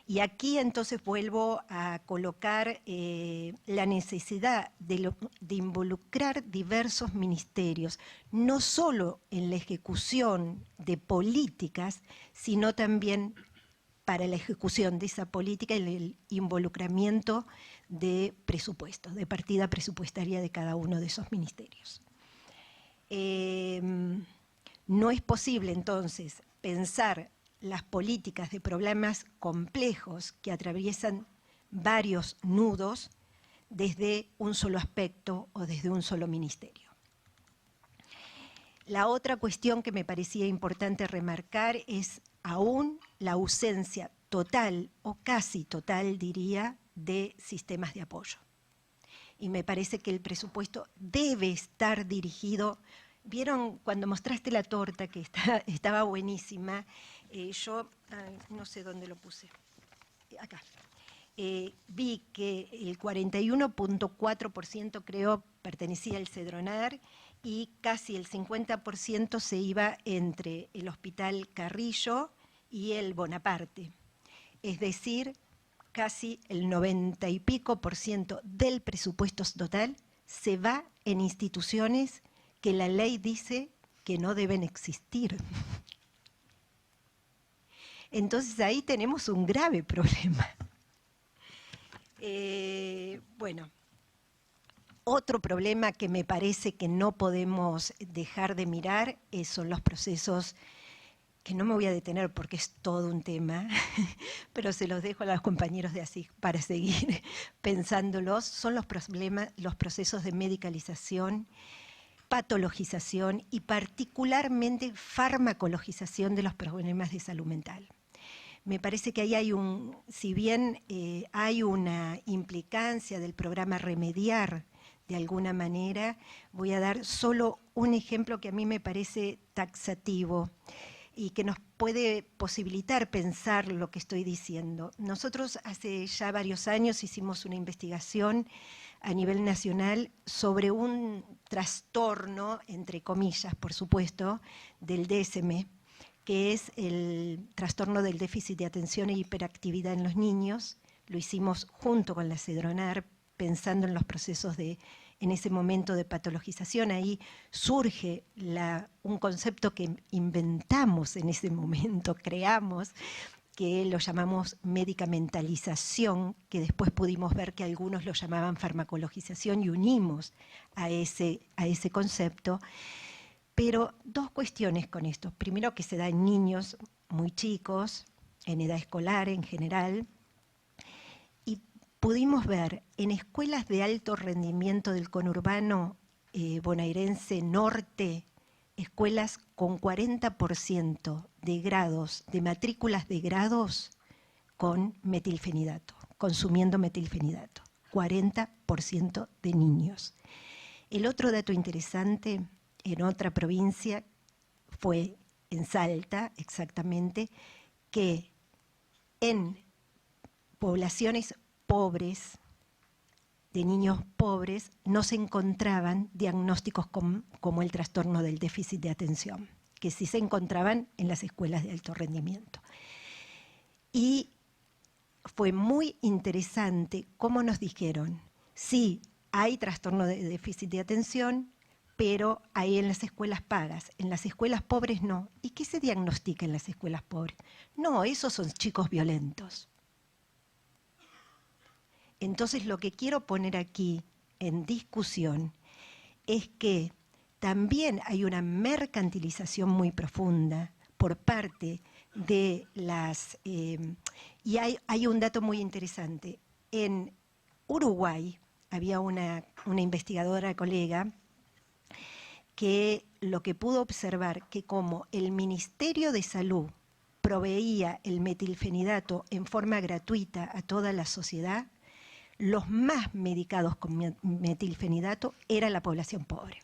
Y aquí entonces vuelvo a colocar la necesidad de involucrar diversos ministerios, no solo en la ejecución de políticas, sino también para la ejecución de esa política y el involucramiento de presupuestos, de partida presupuestaria de cada uno de esos ministerios. No es posible entonces pensar las políticas de problemas complejos que atraviesan varios nudos desde un solo aspecto o desde un solo ministerio. La otra cuestión que me parecía importante remarcar es aún la ausencia total o casi total, diría, de sistemas de apoyo. Y me parece que el presupuesto debe estar dirigido. ¿Vieron cuando mostraste la torta que estaba buenísima? Yo no sé dónde lo puse. Acá. Vi que el 41.4% creo pertenecía al Cedronar y casi el 50% se iba entre el Hospital Carrillo y el Bonaparte. Es decir, casi el 90 y pico % del presupuesto total se va en instituciones que la ley dice que no deben existir. Entonces ahí tenemos un grave problema. Bueno, otro problema que me parece que no podemos dejar de mirar son los procesos, que no me voy a detener porque es todo un tema, pero se los dejo a los compañeros de ASIG para seguir pensándolos. Son los procesos de medicalización, patologización y particularmente farmacologización de los problemas de salud mental. Me parece que ahí hay si bien hay una implicancia del programa Remediar, de alguna manera, voy a dar solo un ejemplo que a mí me parece taxativo y que nos puede posibilitar pensar lo que estoy diciendo. Nosotros hace ya varios años hicimos una investigación a nivel nacional sobre un trastorno, entre comillas, por supuesto, del DSM, que es el trastorno del déficit de atención e hiperactividad en los niños. Lo hicimos junto con la Cedronar, pensando en los procesos en ese momento de patologización. Ahí surge un concepto que inventamos en ese momento, creamos, que lo llamamos medicamentalización, que después pudimos ver que algunos lo llamaban farmacologización y unimos a ese concepto. Pero dos cuestiones con esto. Primero, que se da en niños muy chicos, en edad escolar en general, y pudimos ver en escuelas de alto rendimiento del conurbano bonaerense norte, escuelas con 40% de grados, de matrículas de grados con metilfenidato, consumiendo metilfenidato, 40% de niños. El otro dato interesante, en otra provincia, fue en Salta, exactamente, que en poblaciones pobres, de niños pobres, no se encontraban diagnósticos como el trastorno del déficit de atención, que sí se encontraban en las escuelas de alto rendimiento. Y fue muy interesante cómo nos dijeron, sí, hay trastorno de déficit de atención, pero hay en las escuelas pagas, en las escuelas pobres no. ¿Y qué se diagnostica en las escuelas pobres? No, esos son chicos violentos. Entonces lo que quiero poner aquí en discusión es que también hay una mercantilización muy profunda por parte de las... y hay un dato muy interesante. En Uruguay había una investigadora colega que lo que pudo observar, que como el Ministerio de Salud proveía el metilfenidato en forma gratuita a toda la sociedad, los más medicados con metilfenidato era la población pobre.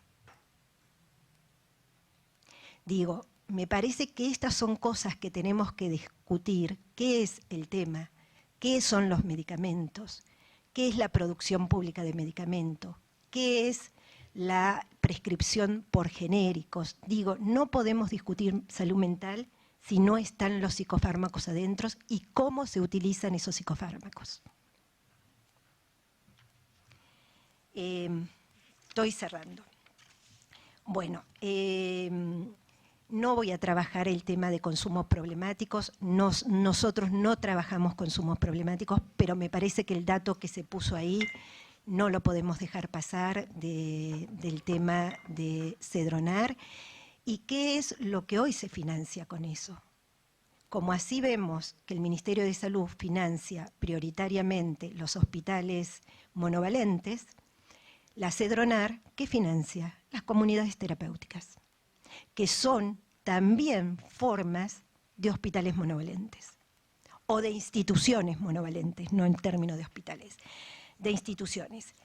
Digo, me parece que estas son cosas que tenemos que discutir. ¿Qué es el tema? ¿Qué son los medicamentos? ¿Qué es la producción pública de medicamentos? ¿Qué es la prescripción por genéricos? Digo, no podemos discutir salud mental si no están los psicofármacos adentro y cómo se utilizan esos psicofármacos. Estoy cerrando. Bueno, no voy a trabajar el tema de consumos problemáticos. Nosotros no trabajamos consumos problemáticos, pero me parece que el dato que se puso ahí no lo podemos dejar pasar del tema de Cedronar. ¿Y qué es lo que hoy se financia con eso? Como así vemos que el Ministerio de Salud financia prioritariamente los hospitales monovalentes, la Cedronar, ¿qué financia? Las comunidades terapéuticas, que son también formas de hospitales monovalentes, o de instituciones monovalentes, no en términos de hospitales, de instituciones.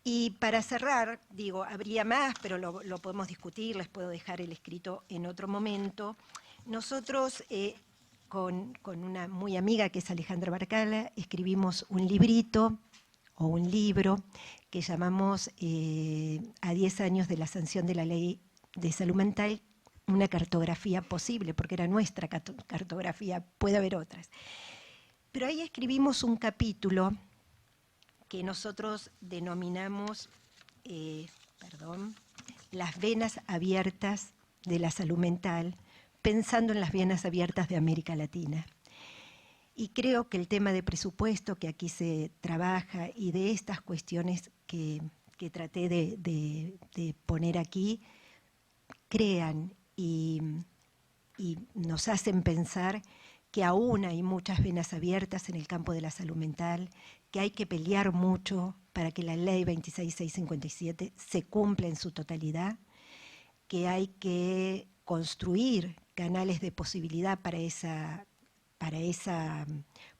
Y para cerrar, digo, habría más, pero lo podemos discutir, les puedo dejar el escrito en otro momento. Nosotros, con una muy amiga que es Alejandra Barcala, escribimos un librito, o un libro, que llamamos A 10 años de la sanción de la ley de salud mental, una cartografía posible, porque era nuestra cartografía, puede haber otras. Pero ahí escribimos un capítulo que nosotros denominamos, las venas abiertas de la salud mental, pensando en las venas abiertas de América Latina. Y creo que el tema de presupuesto que aquí se trabaja y de estas cuestiones que traté de poner aquí, crean y nos hacen pensar que aún hay muchas venas abiertas en el campo de la salud mental, que hay que pelear mucho para que la ley 26657 se cumpla en su totalidad, que hay que construir canales de posibilidad para esa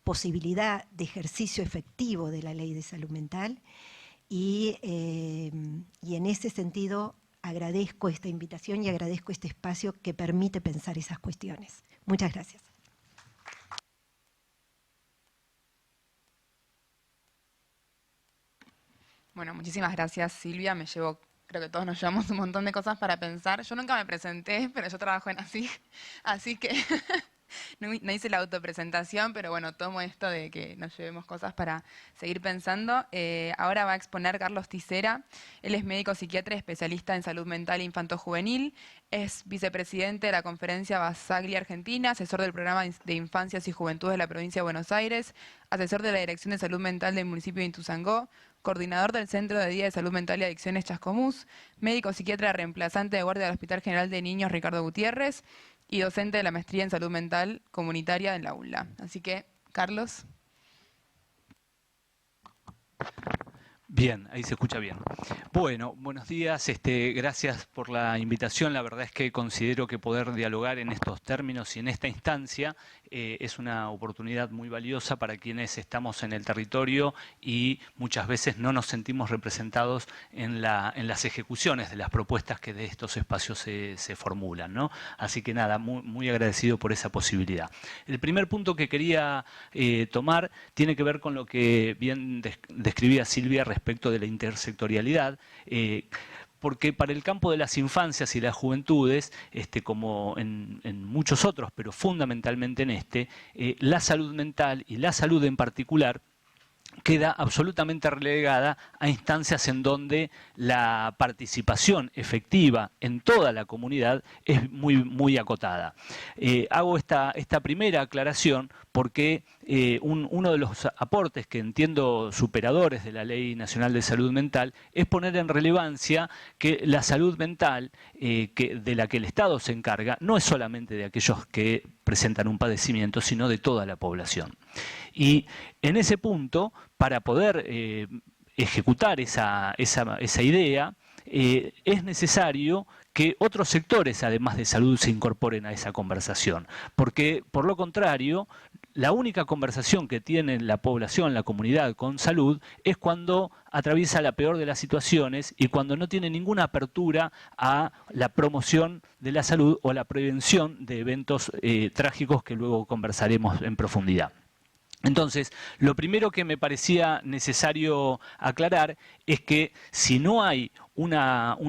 posibilidad de ejercicio efectivo de la ley de salud mental y en ese sentido agradezco esta invitación y agradezco este espacio que permite pensar esas cuestiones. Muchas gracias. Bueno, muchísimas gracias, Silvia. Creo que todos nos llevamos un montón de cosas para pensar. Yo nunca me presenté, pero yo trabajo en ASIG, así que no hice la autopresentación, pero bueno, tomo esto de que nos llevemos cosas para seguir pensando. Ahora va a exponer Carlos Tisera. Él es médico psiquiatra y especialista en salud mental infanto-juvenil. Es vicepresidente de la Conferencia Basaglia Argentina, asesor del Programa de Infancias y Juventudes de la Provincia de Buenos Aires, asesor de la Dirección de Salud Mental del municipio de Ituzaingó, coordinador del Centro de Día de Salud Mental y Adicciones Chascomús, médico psiquiatra reemplazante de guardia del Hospital General de Niños Ricardo Gutiérrez y docente de la maestría en salud mental comunitaria en la UNLA. Así que, Carlos. Bien, ahí se escucha bien. Bueno, buenos días, gracias por la invitación. La verdad es que considero que poder dialogar en estos términos y en esta instancia es una oportunidad muy valiosa para quienes estamos en el territorio y muchas veces no nos sentimos representados en las ejecuciones de las propuestas que de estos espacios se formulan, ¿no? Así que nada, muy agradecido por esa posibilidad. El primer punto que quería tomar tiene que ver con lo que bien describía Silvia respecto de la intersectorialidad, porque para el campo de las infancias y las juventudes, como en muchos otros, pero fundamentalmente en la salud mental y la salud en particular queda absolutamente relegada a instancias en donde la participación efectiva en toda la comunidad es muy acotada. Hago esta primera aclaración porque uno de los aportes que entiendo superadores de la Ley Nacional de Salud Mental es poner en relevancia que la salud mental de la que el Estado se encarga no es solamente de aquellos que presentan un padecimiento, sino de toda la población. Y en ese punto, para poder ejecutar esa idea, es necesario que otros sectores, además de salud, se incorporen a esa conversación. Porque, por lo contrario, la única conversación que tiene la población, la comunidad con salud, es cuando atraviesa la peor de las situaciones y cuando no tiene ninguna apertura a la promoción de la salud o la prevención de eventos trágicos que luego conversaremos en profundidad. Entonces, lo primero que me parecía necesario aclarar es que si no hay un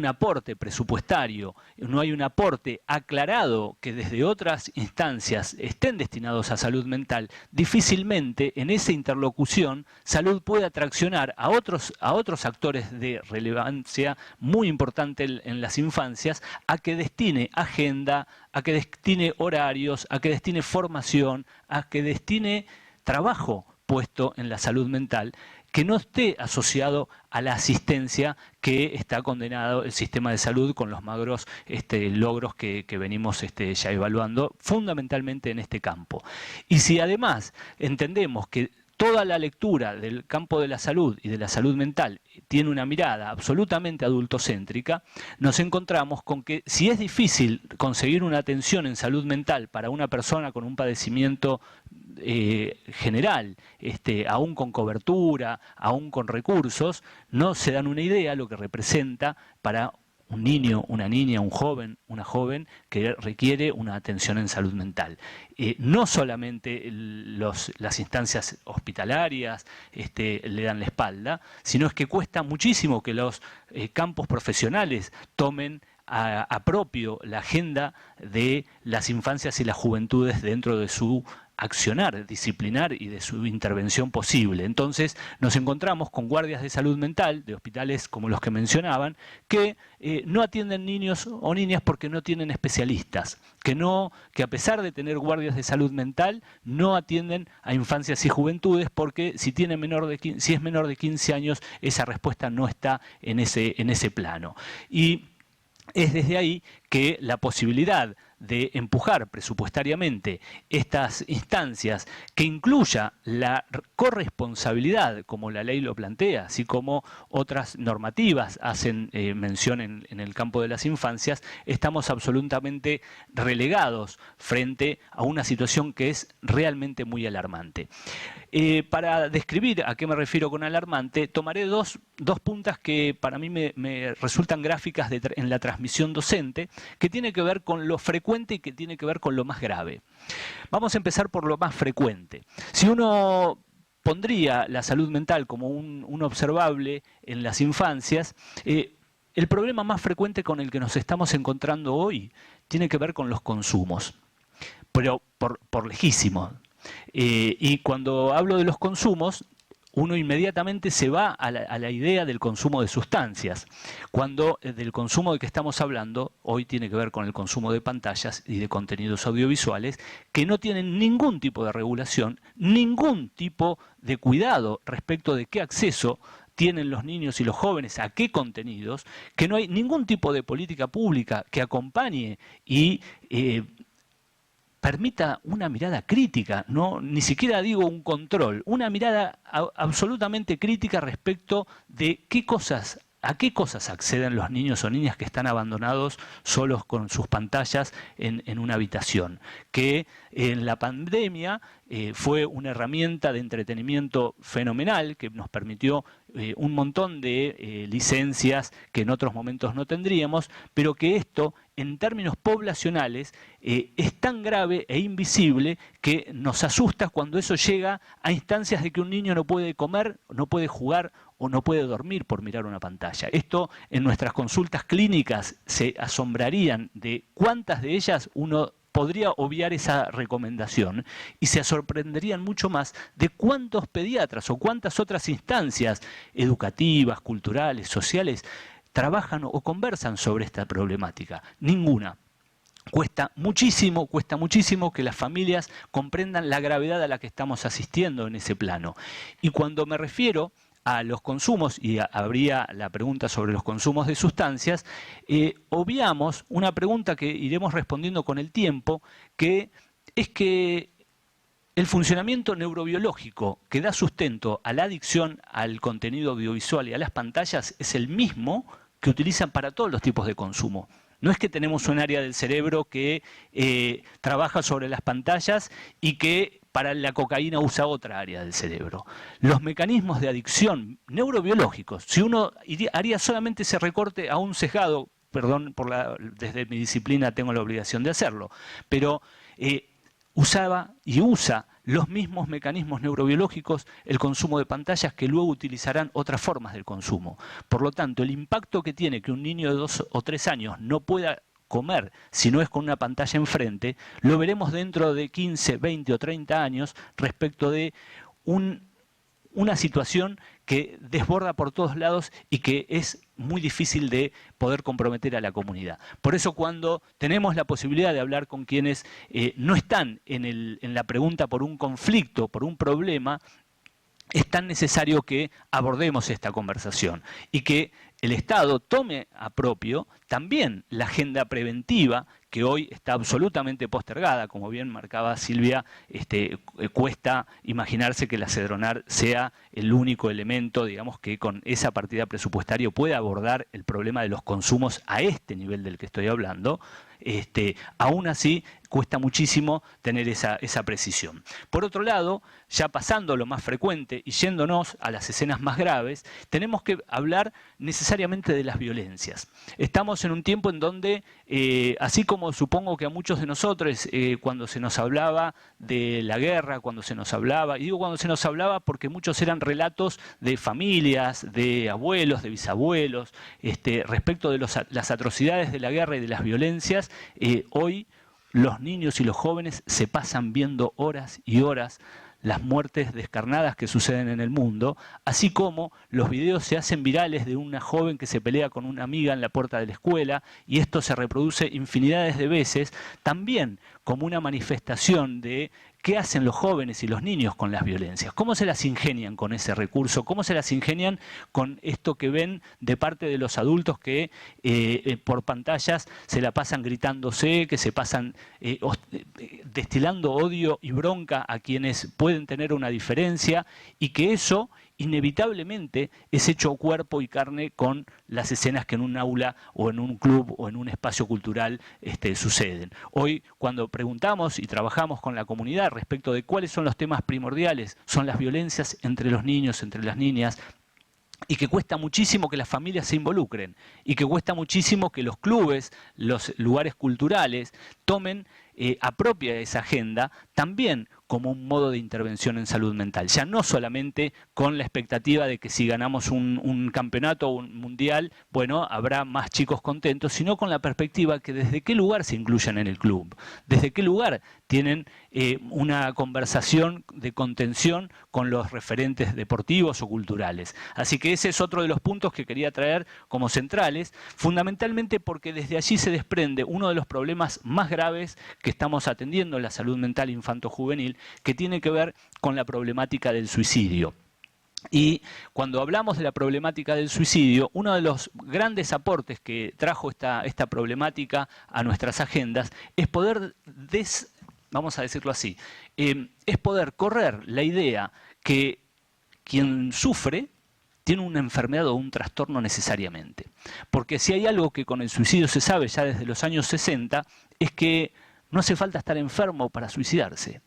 aporte presupuestario, no hay un aporte aclarado que desde otras instancias estén destinados a salud mental, difícilmente en esa interlocución salud puede atraccionar a otros actores de relevancia muy importante en las infancias a que destine agenda, a que destine horarios, a que destine formación, a que destine trabajo puesto en la salud mental que no esté asociado a la asistencia que está condenado el sistema de salud con los magros logros que venimos ya evaluando fundamentalmente en este campo. Y si además entendemos que toda la lectura del campo de la salud y de la salud mental tiene una mirada absolutamente adultocéntrica, nos encontramos con que si es difícil conseguir una atención en salud mental para una persona con un padecimiento general, aún con cobertura, aún con recursos, no se dan una idea lo que representa para un niño, una niña, un joven, una joven que requiere una atención en salud mental. No solamente las instancias hospitalarias le dan la espalda, sino es que cuesta muchísimo que los campos profesionales tomen a propio la agenda de las infancias y las juventudes dentro de su accionar, disciplinar y de su intervención posible. Entonces nos encontramos con guardias de salud mental de hospitales como los que mencionaban, que no atienden niños o niñas porque no tienen especialistas, que a pesar de tener guardias de salud mental no atienden a infancias y juventudes porque si es menor de 15 años esa respuesta no está en ese plano. Y es desde ahí que la posibilidad de empujar presupuestariamente estas instancias que incluya la corresponsabilidad, como la ley lo plantea, así como otras normativas hacen mención en el campo de las infancias, estamos absolutamente relegados frente a una situación que es realmente muy alarmante. Para describir a qué me refiero con alarmante, tomaré dos puntas que para mí me resultan gráficas en la transmisión docente, que tiene que ver con lo frecuente y que tiene que ver con lo más grave. Vamos a empezar por lo más frecuente. Si uno pondría la salud mental como un observable en las infancias, el problema más frecuente con el que nos estamos encontrando hoy tiene que ver con los consumos, pero por lejísimo. Y cuando hablo de los consumos, uno inmediatamente se va a la idea del consumo de sustancias, cuando del consumo de que estamos hablando hoy tiene que ver con el consumo de pantallas y de contenidos audiovisuales que no tienen ningún tipo de regulación, ningún tipo de cuidado respecto de qué acceso tienen los niños y los jóvenes a qué contenidos, que no hay ningún tipo de política pública que acompañe y permita una mirada crítica, ni siquiera digo un control, una mirada absolutamente crítica respecto de a qué cosas acceden los niños o niñas que están abandonados solos con sus pantallas en una habitación. Que en la pandemia fue una herramienta de entretenimiento fenomenal que nos permitió un montón de licencias que en otros momentos no tendríamos, pero que esto, en términos poblacionales, es tan grave e invisible que nos asusta cuando eso llega a instancias de que un niño no puede comer, no puede jugar o no puede dormir por mirar una pantalla. Esto en nuestras consultas clínicas se asombrarían de cuántas de ellas uno podría obviar esa recomendación y se sorprenderían mucho más de cuántos pediatras o cuántas otras instancias educativas, culturales, sociales trabajan o conversan sobre esta problemática. Ninguna. Cuesta muchísimo que las familias comprendan la gravedad a la que estamos asistiendo en ese plano. Y cuando me refiero a los consumos, y habría la pregunta sobre los consumos de sustancias, obviamos una pregunta que iremos respondiendo con el tiempo, que es que el funcionamiento neurobiológico que da sustento a la adicción al contenido audiovisual y a las pantallas es el mismo que utilizan para todos los tipos de consumo. No es que tenemos un área del cerebro que trabaja sobre las pantallas y que para la cocaína usa otra área del cerebro. Los mecanismos de adicción neurobiológicos, si uno haría solamente ese recorte a un sesgado, perdón, desde mi disciplina tengo la obligación de hacerlo, pero usaba y usa los mismos mecanismos neurobiológicos el consumo de pantallas que luego utilizarán otras formas del consumo. Por lo tanto, el impacto que tiene que un niño de 2 o 3 años no pueda comer si no es con una pantalla enfrente, lo veremos dentro de 15, 20 o 30 años respecto de una situación que desborda por todos lados y que es muy difícil de poder comprometer a la comunidad. Por eso cuando tenemos la posibilidad de hablar con quienes no están en la pregunta por un conflicto, por un problema, es tan necesario que abordemos esta conversación y que el Estado tome a propio también la agenda preventiva que hoy está absolutamente postergada. Como bien marcaba Silvia, cuesta imaginarse que la Cedronar sea el único elemento, digamos, que con esa partida presupuestaria pueda abordar el problema de los consumos a este nivel del que estoy hablando. Aún así, cuesta muchísimo tener esa precisión. Por otro lado, ya pasando lo más frecuente y yéndonos a las escenas más graves, tenemos que hablar necesariamente de las violencias. Estamos en un tiempo en donde, así como supongo que a muchos de nosotros, cuando se nos hablaba de la guerra, cuando se nos hablaba, y digo cuando se nos hablaba porque muchos eran relatos de familias, de abuelos, de bisabuelos, respecto de las atrocidades de la guerra y de las violencias, hoy los niños y los jóvenes se pasan viendo horas y horas las muertes descarnadas que suceden en el mundo, así como los videos se hacen virales de una joven que se pelea con una amiga en la puerta de la escuela, y esto se reproduce infinidades de veces, también como una manifestación de qué hacen los jóvenes y los niños con las violencias, cómo se las ingenian con ese recurso, cómo se las ingenian con esto que ven de parte de los adultos que por pantallas se la pasan gritándose, que se pasan destilando odio y bronca a quienes pueden tener una diferencia, y que eso inevitablemente es hecho cuerpo y carne con las escenas que en un aula o en un club o en un espacio cultural suceden. Hoy, cuando preguntamos y trabajamos con la comunidad respecto de cuáles son los temas primordiales, son las violencias entre los niños, entre las niñas, y que cuesta muchísimo que las familias se involucren, y que cuesta muchísimo que los clubes, los lugares culturales tomen apropia esa agenda también como un modo de intervención en salud mental, ya no solamente con la expectativa de que si ganamos un campeonato o un mundial, bueno, habrá más chicos contentos, sino con la perspectiva que desde qué lugar se incluyen en el club, desde qué lugar tienen una conversación de contención con los referentes deportivos o culturales. Así que ese es otro de los puntos que quería traer como centrales, fundamentalmente porque desde allí se desprende uno de los problemas más graves que estamos atendiendo en la salud mental infanto-juvenil, que tiene que ver con la problemática del suicidio. Y cuando hablamos de la problemática del suicidio, uno de los grandes aportes que trajo esta problemática a nuestras agendas es poder, vamos a decirlo así, es poder correr la idea que quien sufre tiene una enfermedad o un trastorno necesariamente. Porque si hay algo que con el suicidio se sabe ya desde los años 60, es que no hace falta estar enfermo para suicidarse,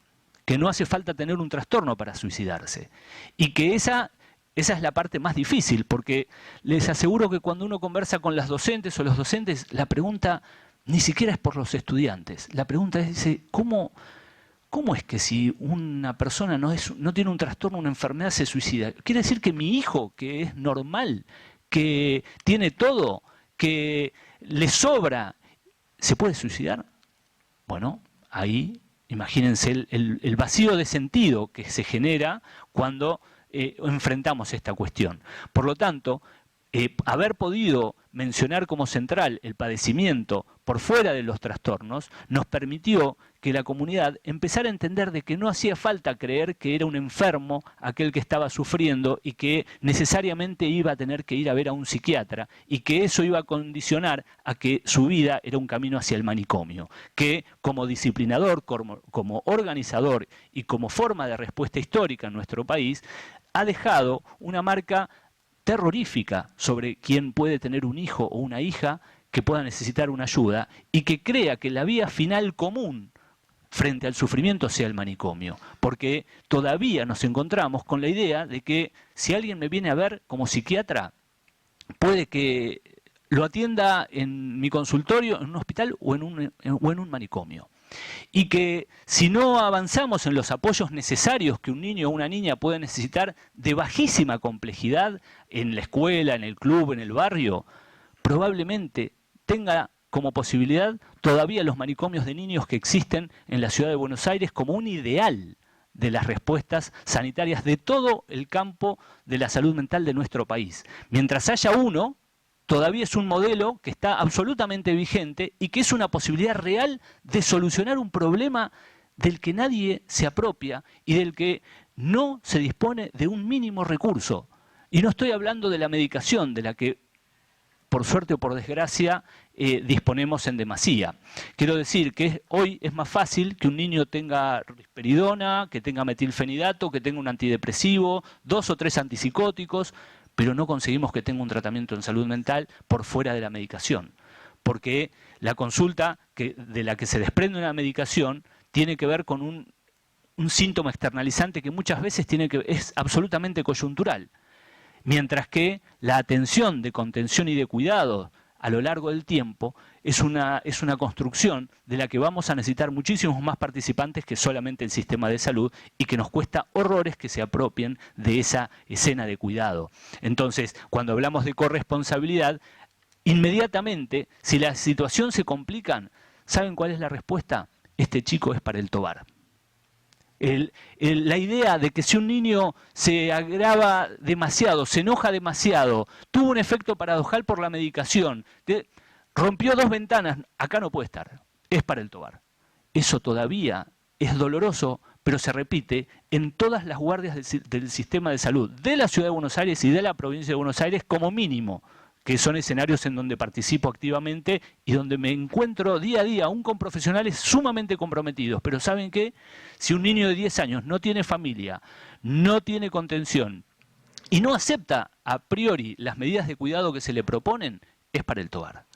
que no hace falta tener un trastorno para suicidarse, y que esa es la parte más difícil, porque les aseguro que cuando uno conversa con las docentes o los docentes, la pregunta ni siquiera es por los estudiantes, la pregunta es, dice, ¿cómo es que si una persona no tiene un trastorno, una enfermedad, se suicida? ¿Quiere decir que mi hijo, que es normal, que tiene todo, que le sobra, se puede suicidar? Bueno, ahí imagínense el vacío de sentido que se genera cuando enfrentamos esta cuestión. Por lo tanto, haber podido mencionar como central el padecimiento por fuera de los trastornos nos permitió que la comunidad empezara a entender de que no hacía falta creer que era un enfermo aquel que estaba sufriendo y que necesariamente iba a tener que ir a ver a un psiquiatra, y que eso iba a condicionar a que su vida era un camino hacia el manicomio, que como disciplinador, como organizador y como forma de respuesta histórica en nuestro país, ha dejado una marca terrorífica sobre quien puede tener un hijo o una hija que pueda necesitar una ayuda, y que crea que la vía final común frente al sufrimiento sea el manicomio, porque todavía nos encontramos con la idea de que si alguien me viene a ver como psiquiatra, puede que lo atienda en mi consultorio, en un hospital o en un manicomio. Y que si no avanzamos en los apoyos necesarios que un niño o una niña puede necesitar de bajísima complejidad en la escuela, en el club, en el barrio, probablemente tenga como posibilidad todavía los manicomios de niños que existen en la ciudad de Buenos Aires como un ideal de las respuestas sanitarias de todo el campo de la salud mental de nuestro país. Mientras haya uno, todavía es un modelo que está absolutamente vigente y que es una posibilidad real de solucionar un problema del que nadie se apropia y del que no se dispone de un mínimo recurso. Y no estoy hablando de la medicación, de la que, por suerte o por desgracia, disponemos en demasía. Quiero decir que hoy es más fácil que un niño tenga risperidona, que tenga metilfenidato, que tenga un antidepresivo, 2 o 3 antipsicóticos, pero no conseguimos que tenga un tratamiento en salud mental por fuera de la medicación. Porque la consulta de la que se desprende una medicación tiene que ver con un síntoma externalizante que muchas veces es absolutamente coyuntural. Mientras que la atención de contención y de cuidado a lo largo del tiempo es una construcción de la que vamos a necesitar muchísimos más participantes que solamente el sistema de salud, y que nos cuesta horrores que se apropien de esa escena de cuidado. Entonces, cuando hablamos de corresponsabilidad, inmediatamente, si la situación se complica, ¿saben cuál es la respuesta? este chico es para el Tobar. La idea de que si un niño se agrava demasiado, se enoja demasiado, tuvo un efecto paradojal por la medicación, rompió 2 ventanas, acá no puede estar, es para el Tobar. Eso todavía es doloroso, pero se repite en todas las guardias del sistema de salud, de la Ciudad de Buenos Aires y de la provincia de Buenos Aires como mínimo, que son escenarios en donde participo activamente y donde me encuentro día a día, aún con profesionales sumamente comprometidos. Pero ¿saben qué? Si un niño de 10 años no tiene familia, no tiene contención y no acepta a priori las medidas de cuidado que se le proponen, es para el Tobar.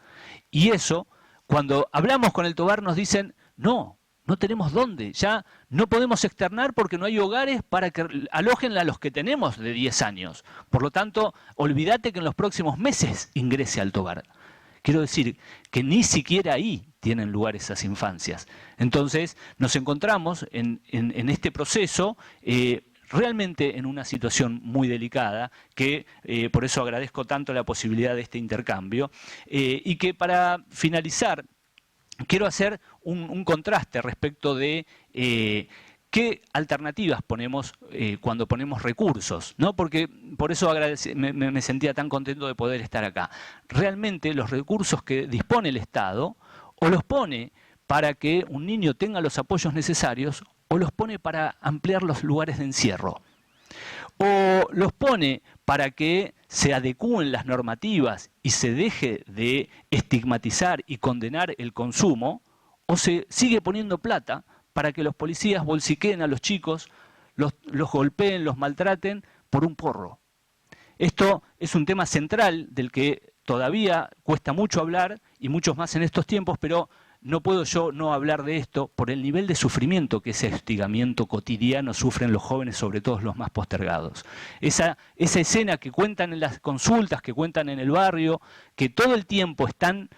Y eso, cuando hablamos con el Tobar nos dicen, no tenemos dónde, ya no podemos externar porque no hay hogares para que alojen a los que tenemos de 10 años. Por lo tanto, olvídate que en los próximos meses ingrese al Tobar. Quiero decir que ni siquiera ahí tienen lugar esas infancias. Entonces, nos encontramos en este proceso realmente en una situación muy delicada, que por eso agradezco tanto la posibilidad de este intercambio, y que para finalizar, quiero hacer un contraste respecto de qué alternativas ponemos cuando ponemos recursos, ¿no? Porque por eso me sentía tan contento de poder estar acá. Realmente los recursos que dispone el Estado, o los pone para que un niño tenga los apoyos necesarios, o los pone para ampliar los lugares de encierro. O los pone para que se adecúen las normativas y se deje de estigmatizar y condenar el consumo, o se sigue poniendo plata para que los policías bolsiqueen a los chicos, los golpeen, los maltraten por un porro. Esto es un tema central del que todavía cuesta mucho hablar, y muchos más en estos tiempos, pero no puedo yo no hablar de esto por el nivel de sufrimiento que ese hostigamiento cotidiano sufren los jóvenes, sobre todo los más postergados. Esa escena que cuentan en las consultas, que cuentan en el barrio, que todo el tiempo están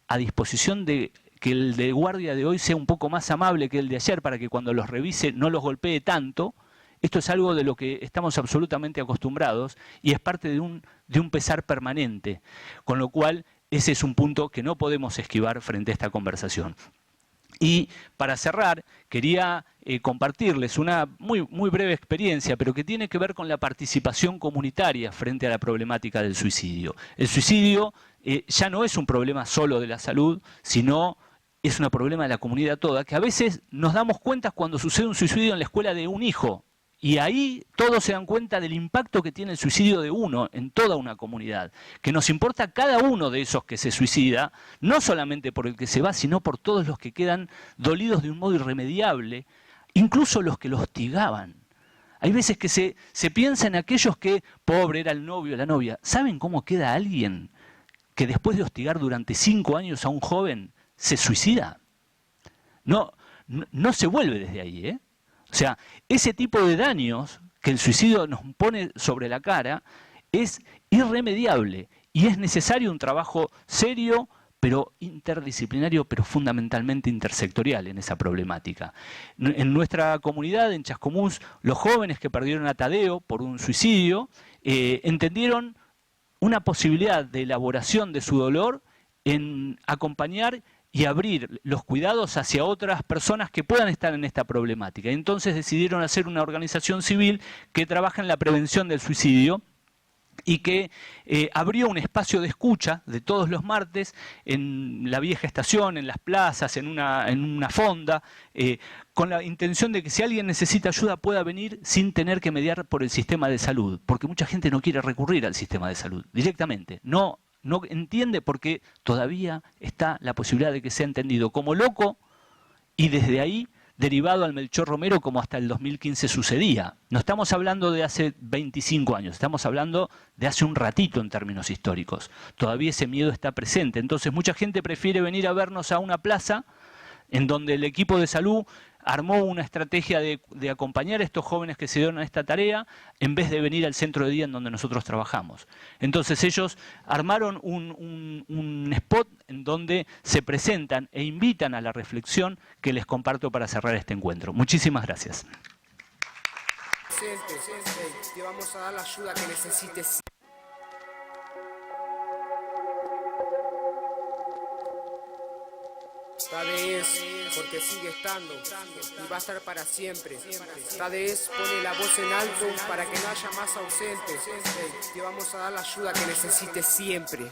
a disposición de que el de guardia de hoy sea un poco más amable que el de ayer para que cuando los revise no los golpee tanto. Esto es algo de lo que estamos absolutamente acostumbrados y es parte de un pesar permanente, con lo cual ese es un punto que no podemos esquivar frente a esta conversación. Y para cerrar, quería compartirles una muy breve experiencia, pero que tiene que ver con la participación comunitaria frente a la problemática del suicidio. El suicidio ya no es un problema solo de la salud, sino es un problema de la comunidad toda, que a veces nos damos cuenta cuando sucede un suicidio en la escuela de un hijo. Y ahí todos se dan cuenta del impacto que tiene el suicidio de uno en toda una comunidad, que nos importa cada uno de esos que se suicida, no solamente por el que se va, sino por todos los que quedan dolidos de un modo irremediable, incluso los que lo hostigaban. Hay veces que se piensa en aquellos que, pobre, era el novio o la novia. ¿Saben cómo queda alguien que después de hostigar durante 5 años a un joven se suicida? No se vuelve desde ahí, ¿eh? O sea, ese tipo de daños que el suicidio nos pone sobre la cara es irremediable y es necesario un trabajo serio, pero interdisciplinario, pero fundamentalmente intersectorial en esa problemática. En nuestra comunidad, en Chascomús, los jóvenes que perdieron a Tadeo por un suicidio entendieron una posibilidad de elaboración de su dolor en acompañar y abrir los cuidados hacia otras personas que puedan estar en esta problemática. Entonces decidieron hacer una organización civil que trabaja en la prevención del suicidio y que abrió un espacio de escucha de todos los martes en la vieja estación, en las plazas, en una fonda, con la intención de que si alguien necesita ayuda pueda venir sin tener que mediar por el sistema de salud, porque mucha gente no quiere recurrir al sistema de salud directamente, no entiende porque todavía está la posibilidad de que sea entendido como loco y desde ahí derivado al Melchor Romero como hasta el 2015 sucedía. No estamos hablando de hace 25 años, estamos hablando de hace un ratito en términos históricos. Todavía ese miedo está presente, entonces mucha gente prefiere venir a vernos a una plaza en donde el equipo de salud armó una estrategia de acompañar a estos jóvenes que se dieron a esta tarea en vez de venir al centro de día en donde nosotros trabajamos. Entonces ellos armaron un spot en donde se presentan e invitan a la reflexión que les comparto para cerrar este encuentro. Muchísimas gracias. Te vamos a dar la ayuda que necesites. TADES, porque sigue estando y va a estar para siempre. TADES pone la voz en alto para que no haya más ausentes. Te vamos a dar la ayuda que necesites siempre.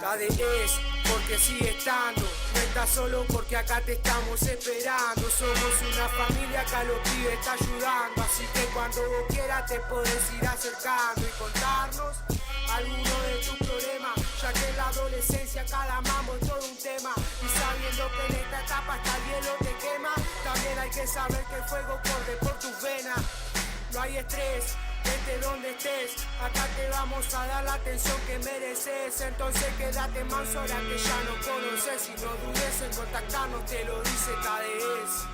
TADES, porque sigue estando. No estás solo porque acá te estamos esperando. Somos una familia que a los pibes está ayudando. Así que cuando vos quieras te podés ir acercando y contarnos alguno de tus problemas, ya que en la adolescencia cada mambo es todo un tema. Y sabiendo que en esta etapa hasta el hielo te quema, también hay que saber que el fuego corre por tus venas. No hay estrés, vete donde estés, acá te vamos a dar la atención que mereces. Entonces quédate manso ahora que ya nos conoces. Y no dudes en contactarnos, te lo dice TADES.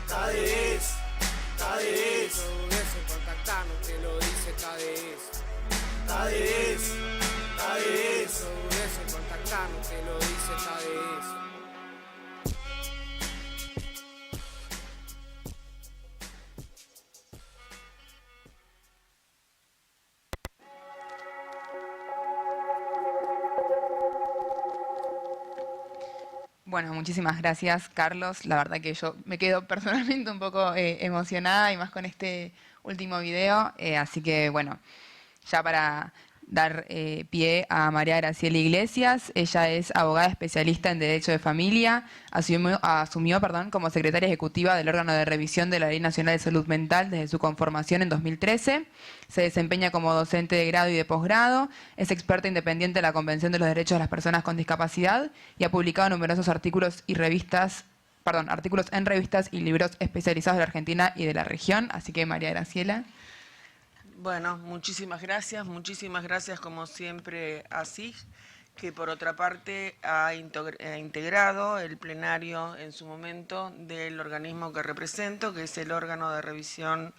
TADES, TADES. No dudes en contactarnos, te lo dice TADES. TADES, TADES. No dudes en contactarnos, te lo dice TADES. Bueno, muchísimas gracias, Carlos. La verdad que yo me quedo personalmente un poco emocionada y más con este último video. Así que, bueno, ya para dar pie a María Graciela Iglesias, ella es abogada especialista en Derecho de Familia, asumió como secretaria ejecutiva del órgano de revisión de la Ley Nacional de Salud Mental desde su conformación en 2013, se desempeña como docente de grado y de posgrado, es experta independiente de la Convención de los Derechos de las Personas con Discapacidad y ha publicado numerosos artículos en revistas y libros especializados de la Argentina y de la región. Así que, María Graciela. Bueno, muchísimas gracias como siempre a SIG, que por otra parte ha integrado el plenario en su momento del organismo que represento, que es el órgano de revisión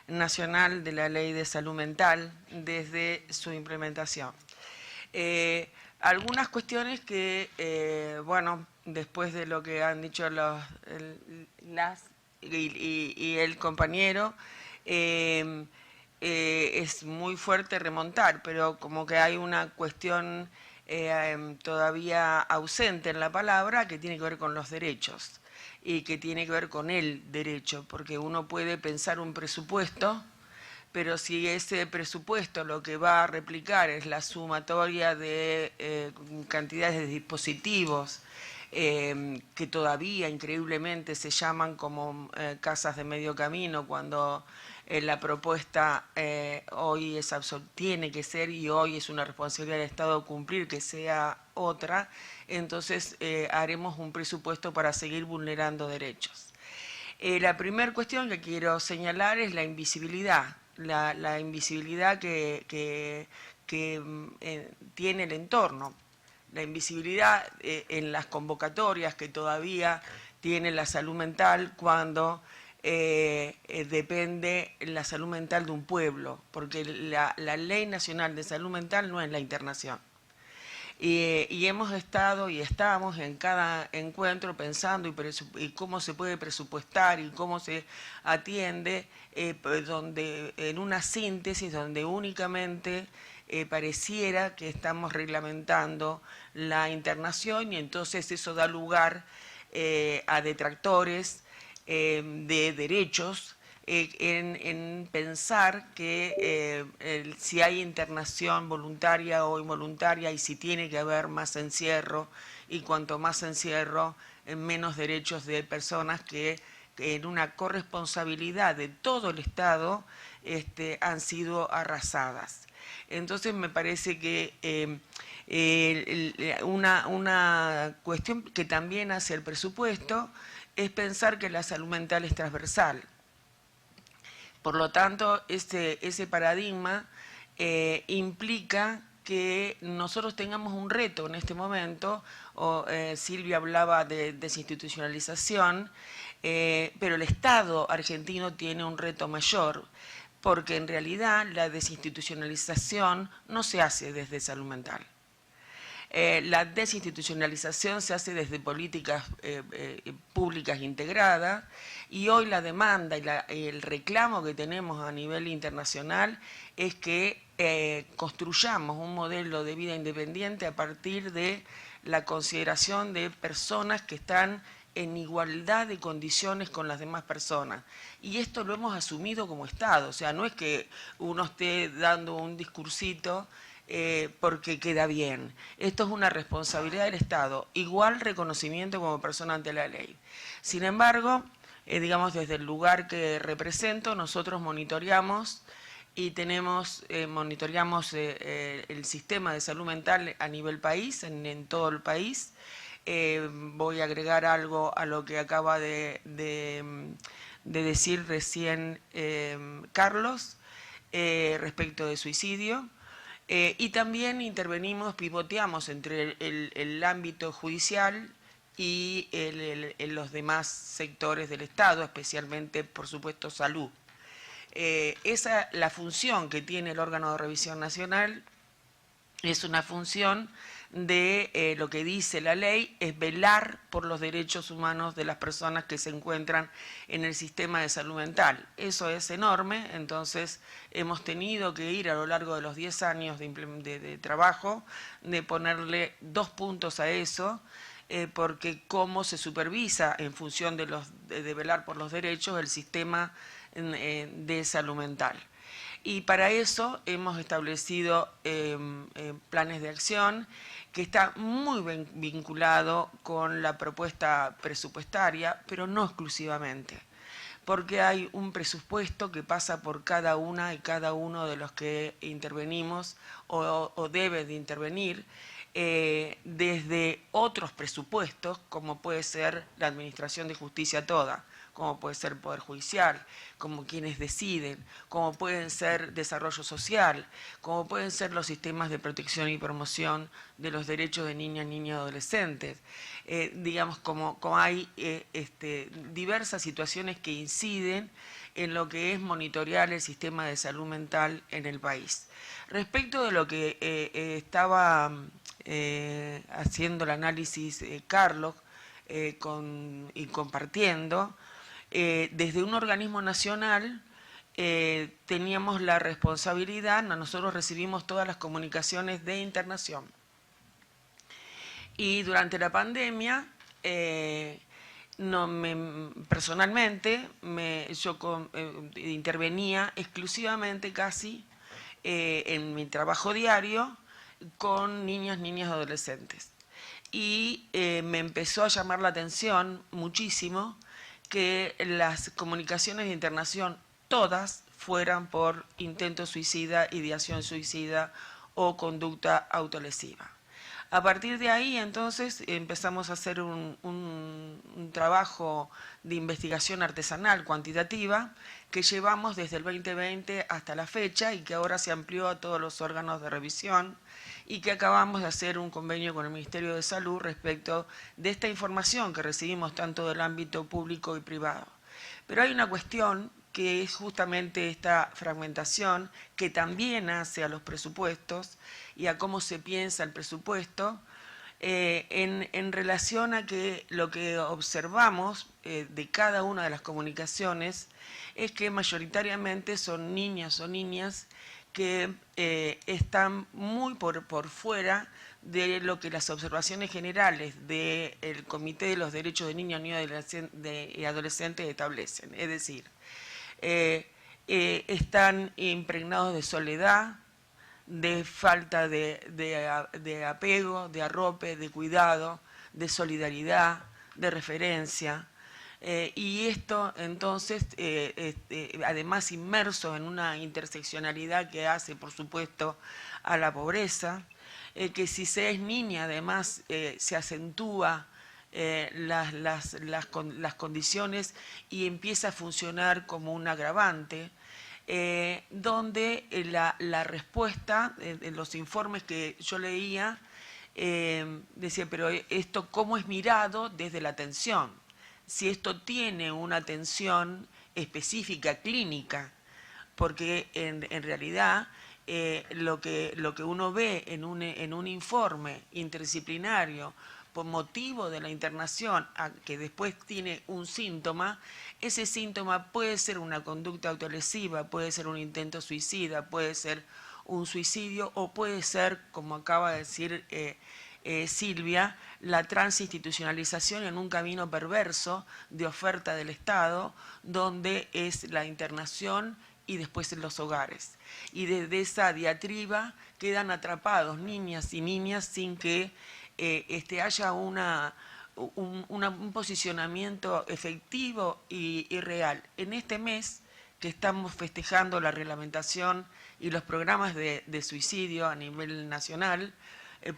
nacional de la Ley de Salud Mental desde su implementación. Algunas cuestiones que, bueno, después de lo que han dicho el compañero, es muy fuerte remontar, pero como que hay una cuestión todavía ausente en la palabra que tiene que ver con los derechos y que tiene que ver con el derecho, porque uno puede pensar un presupuesto, pero si ese presupuesto lo que va a replicar es la sumatoria de cantidades de dispositivos que todavía increíblemente se llaman como casas de medio camino, cuando la propuesta hoy tiene que ser, y hoy es una responsabilidad del Estado cumplir, que sea otra, entonces haremos un presupuesto para seguir vulnerando derechos. La primera cuestión que quiero señalar es la invisibilidad, la invisibilidad que tiene el entorno, la invisibilidad en las convocatorias que todavía tiene la salud mental cuando depende la salud mental de un pueblo, porque la Ley Nacional de Salud Mental no es la internación. Y hemos estado y estamos en cada encuentro pensando y cómo se puede presupuestar y cómo se atiende, donde en una síntesis donde únicamente pareciera que estamos reglamentando la internación, y entonces eso da lugar a detractores de derechos en pensar que si hay internación voluntaria o involuntaria y si tiene que haber más encierro, y cuanto más encierro, menos derechos de personas que en una corresponsabilidad de todo el Estado han sido arrasadas. Entonces me parece que una cuestión que también hace el presupuesto es pensar que la salud mental es transversal. Por lo tanto, ese paradigma implica que nosotros tengamos un reto en este momento. Silvia hablaba de desinstitucionalización, pero el Estado argentino tiene un reto mayor, porque en realidad la desinstitucionalización no se hace desde salud mental. La desinstitucionalización se hace desde políticas públicas integradas, y hoy la demanda y el reclamo que tenemos a nivel internacional es que construyamos un modelo de vida independiente a partir de la consideración de personas que están en igualdad de condiciones con las demás personas. Y esto lo hemos asumido como Estado, o sea, no es que uno esté dando un discursito porque queda bien. Esto es una responsabilidad del Estado, igual reconocimiento como persona ante la ley. Sin embargo, digamos, desde el lugar que represento, nosotros monitoreamos y monitoreamos el sistema de salud mental a nivel país, en todo el país. Voy a agregar algo a lo que acaba de decir recién Carlos respecto de suicidio. Y también intervenimos, pivoteamos entre el ámbito judicial y los demás sectores del Estado, especialmente, por supuesto, salud. La función que tiene el órgano de revisión nacional es una función de lo que dice la ley, es velar por los derechos humanos de las personas que se encuentran en el sistema de salud mental. Eso es enorme, entonces hemos tenido que ir a lo largo de los 10 años de trabajo, de ponerle 2 puntos a eso, porque cómo se supervisa en función de velar por los derechos el sistema de salud mental. Y para eso hemos establecido planes de acción que está muy vinculado con la propuesta presupuestaria, pero no exclusivamente, porque hay un presupuesto que pasa por cada una y cada uno de los que intervenimos o debe de intervenir, desde otros presupuestos, como puede ser la Administración de Justicia toda, como puede ser el Poder Judicial, como quienes deciden, como pueden ser desarrollo social, como pueden ser los sistemas de protección y promoción de los derechos de niñas, niños y adolescentes. Digamos, como hay diversas situaciones que inciden en lo que es monitorear el sistema de salud mental en el país. Respecto de lo que estaba haciendo el análisis Carlos y compartiendo, desde un organismo nacional teníamos la responsabilidad, nosotros recibimos todas las comunicaciones de internación. Y durante la pandemia, personalmente, yo intervenía exclusivamente casi en mi trabajo diario con niñas, niñas y adolescentes. Y me empezó a llamar la atención muchísimo que las comunicaciones de internación todas fueran por intento suicida, ideación suicida o conducta autolesiva. A partir de ahí, entonces, empezamos a hacer un trabajo de investigación artesanal cuantitativa que llevamos desde el 2020 hasta la fecha y que ahora se amplió a todos los órganos de revisión y que acabamos de hacer un convenio con el Ministerio de Salud respecto de esta información que recibimos tanto del ámbito público y privado. Pero hay una cuestión que es justamente esta fragmentación que también hace a los presupuestos y a cómo se piensa el presupuesto en relación a que lo que observamos de cada una de las comunicaciones es que mayoritariamente son niñas o niñas que están muy por fuera de lo que las observaciones generales del Comité de los Derechos de Niños, Niños y Adolescentes establecen. Es decir, están impregnados de soledad, de falta de apego, de arrope, de cuidado, de solidaridad, de referencia. Y esto entonces, además inmerso en una interseccionalidad que hace, por supuesto, a la pobreza, que si se es niña además se acentúa las condiciones y empieza a funcionar como un agravante, donde la respuesta en los informes que yo leía decía, pero esto ¿cómo es mirado desde la atención? Si esto tiene una atención específica, clínica, porque en realidad lo que uno ve en un informe interdisciplinario por motivo de la internación que después tiene un síntoma, ese síntoma puede ser una conducta autolesiva, puede ser un intento suicida, puede ser un suicidio o puede ser, como acaba de decir Silvia, la transinstitucionalización en un camino perverso de oferta del Estado, donde es la internación y después en los hogares. Y desde esa diatriba quedan atrapados niñas y niñas sin que haya un posicionamiento efectivo y real. En este mes que estamos festejando la reglamentación y los programas de suicidio a nivel nacional,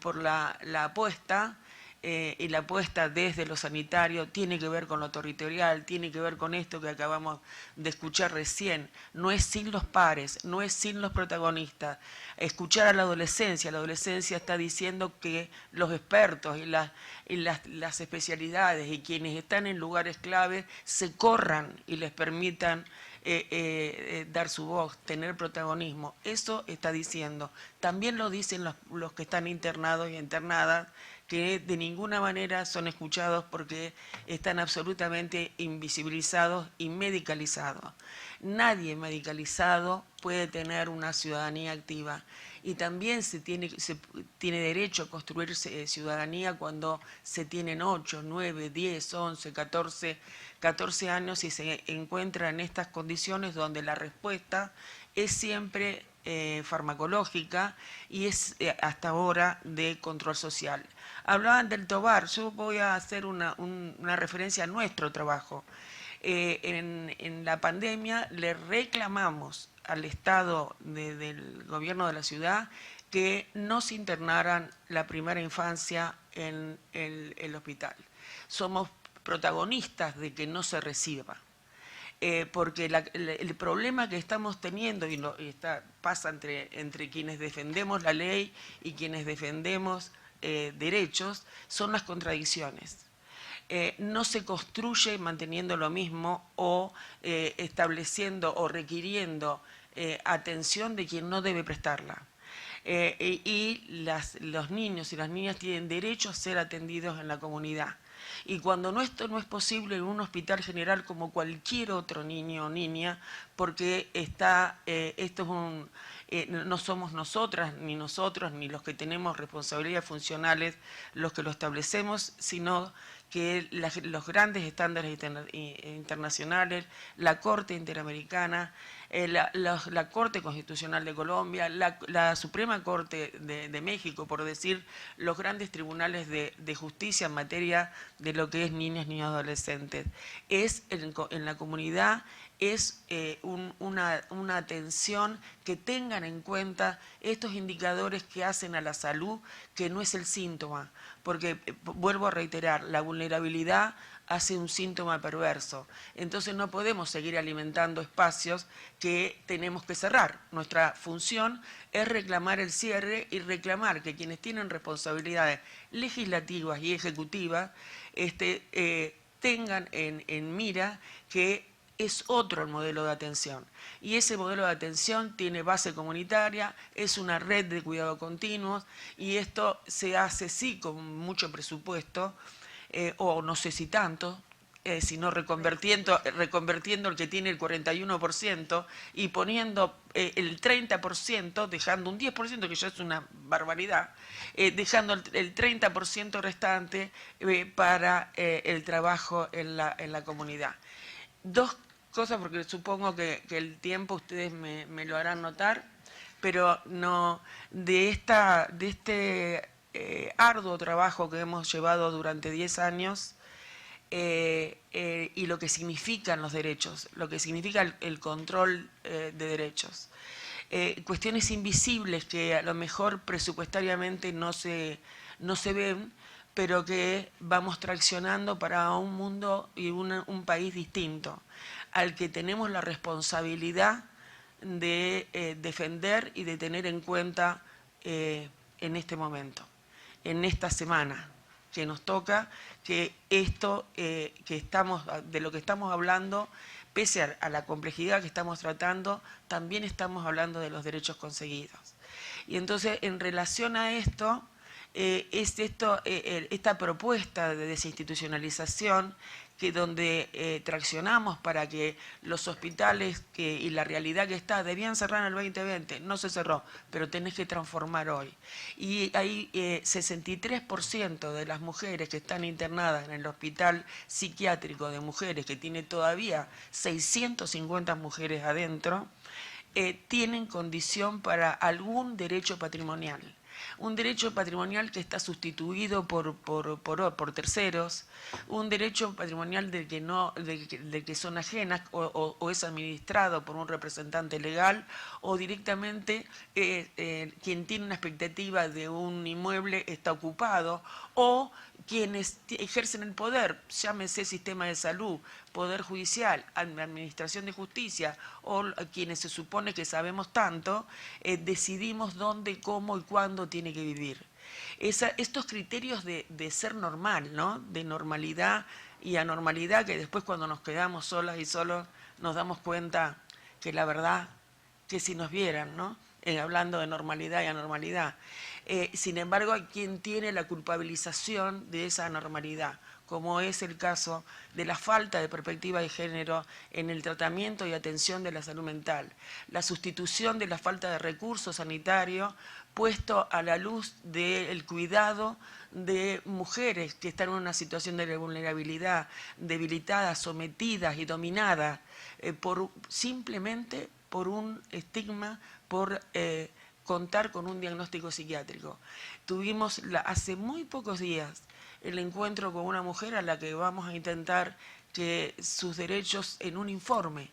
por la apuesta, y la apuesta desde lo sanitario tiene que ver con lo territorial, tiene que ver con esto que acabamos de escuchar recién. No es sin los pares, no es sin los protagonistas. Escuchar a la adolescencia está diciendo que los expertos y las especialidades y quienes están en lugares clave se corran y les permitan dar su voz, tener protagonismo. Eso está diciendo. También lo dicen los que están internados y internadas, que de ninguna manera son escuchados porque están absolutamente invisibilizados y medicalizados. Nadie medicalizado puede tener una ciudadanía activa. Y también se tiene derecho a construir ciudadanía cuando se tienen 8, 9, 10, 11, 14 años y se encuentra en estas condiciones donde la respuesta es siempre farmacológica y es hasta ahora de control social. Hablaban del TOBAR, yo voy a hacer una referencia a nuestro trabajo. En la pandemia le reclamamos al Estado del gobierno de la ciudad que no se internaran la primera infancia en el hospital. Somos protagonistas de que no se reciba. Porque el problema que estamos teniendo, pasa entre quienes defendemos la ley y quienes defendemos derechos, son las contradicciones. No se construye manteniendo lo mismo o estableciendo o requiriendo atención de quien no debe prestarla. Los niños y las niñas tienen derecho a ser atendidos en la comunidad. Y cuando esto no es posible en un hospital general como cualquier otro niño o niña, porque no somos nosotras, ni nosotros, ni los que tenemos responsabilidades funcionales los que lo establecemos, sino que los grandes estándares internacionales, la Corte Interamericana, la Corte Constitucional de Colombia, la Suprema Corte de México, por decir, los grandes tribunales de justicia en materia de lo que es niños, niños, adolescentes. En la comunidad es una atención que tengan en cuenta estos indicadores que hacen a la salud, que no es el síntoma, porque, vuelvo a reiterar, la vulnerabilidad hace un síntoma perverso. Entonces no podemos seguir alimentando espacios que tenemos que cerrar. Nuestra función es reclamar el cierre y reclamar que quienes tienen responsabilidades legislativas y ejecutivas tengan en mira que es otro el modelo de atención. Y ese modelo de atención tiene base comunitaria, es una red de cuidado continuo y esto se hace sí con mucho presupuesto, o no sé si tanto, sino reconvirtiendo el que tiene el 41% y poniendo el 30%, dejando un 10%, que ya es una barbaridad, dejando el 30% restante para el trabajo en la comunidad. Dos cosas, porque supongo que el tiempo ustedes me lo harán notar, pero no de este arduo trabajo que hemos llevado durante 10 años y lo que significan los derechos, lo que significa el control de derechos. Cuestiones invisibles que a lo mejor presupuestariamente no se ven, pero que vamos traccionando para un mundo y un país distinto, al que tenemos la responsabilidad de defender y de tener en cuenta en este momento, en esta semana que nos toca, que esto de lo que estamos hablando, pese a la complejidad que estamos tratando, también estamos hablando de los derechos conseguidos. Y entonces, en relación a esto, es esta propuesta de desinstitucionalización que donde traccionamos para que los hospitales y la realidad que está, debían cerrar en el 2020, no se cerró, pero tenés que transformar hoy. Y hay 63% de las mujeres que están internadas en el hospital psiquiátrico de mujeres, que tiene todavía 650 mujeres adentro, tienen condición para algún derecho patrimonial. Un derecho patrimonial que está sustituido por terceros, un derecho patrimonial del que son ajenas o es administrado por un representante legal, o directamente quien tiene una expectativa de un inmueble está ocupado, o quienes ejercen el poder, llámese sistema de salud, poder judicial, administración de justicia, o quienes se supone que sabemos tanto, decidimos dónde, cómo y cuándo tiene que vivir. Estos criterios de ser normal, ¿no? De normalidad y anormalidad, que después cuando nos quedamos solas y solos nos damos cuenta que la verdad, que si nos vieran, ¿no? Hablando de normalidad y anormalidad. Sin embargo, hay quien tiene la culpabilización de esa anormalidad, como es el caso de la falta de perspectiva de género en el tratamiento y atención de la salud mental, la sustitución de la falta de recursos sanitarios puesto a la luz del cuidado de mujeres que están en una situación de vulnerabilidad, debilitadas, sometidas y dominadas simplemente por un estigma, por contar con un diagnóstico psiquiátrico. Tuvimos hace muy pocos días el encuentro con una mujer a la que vamos a intentar que sus derechos en un informe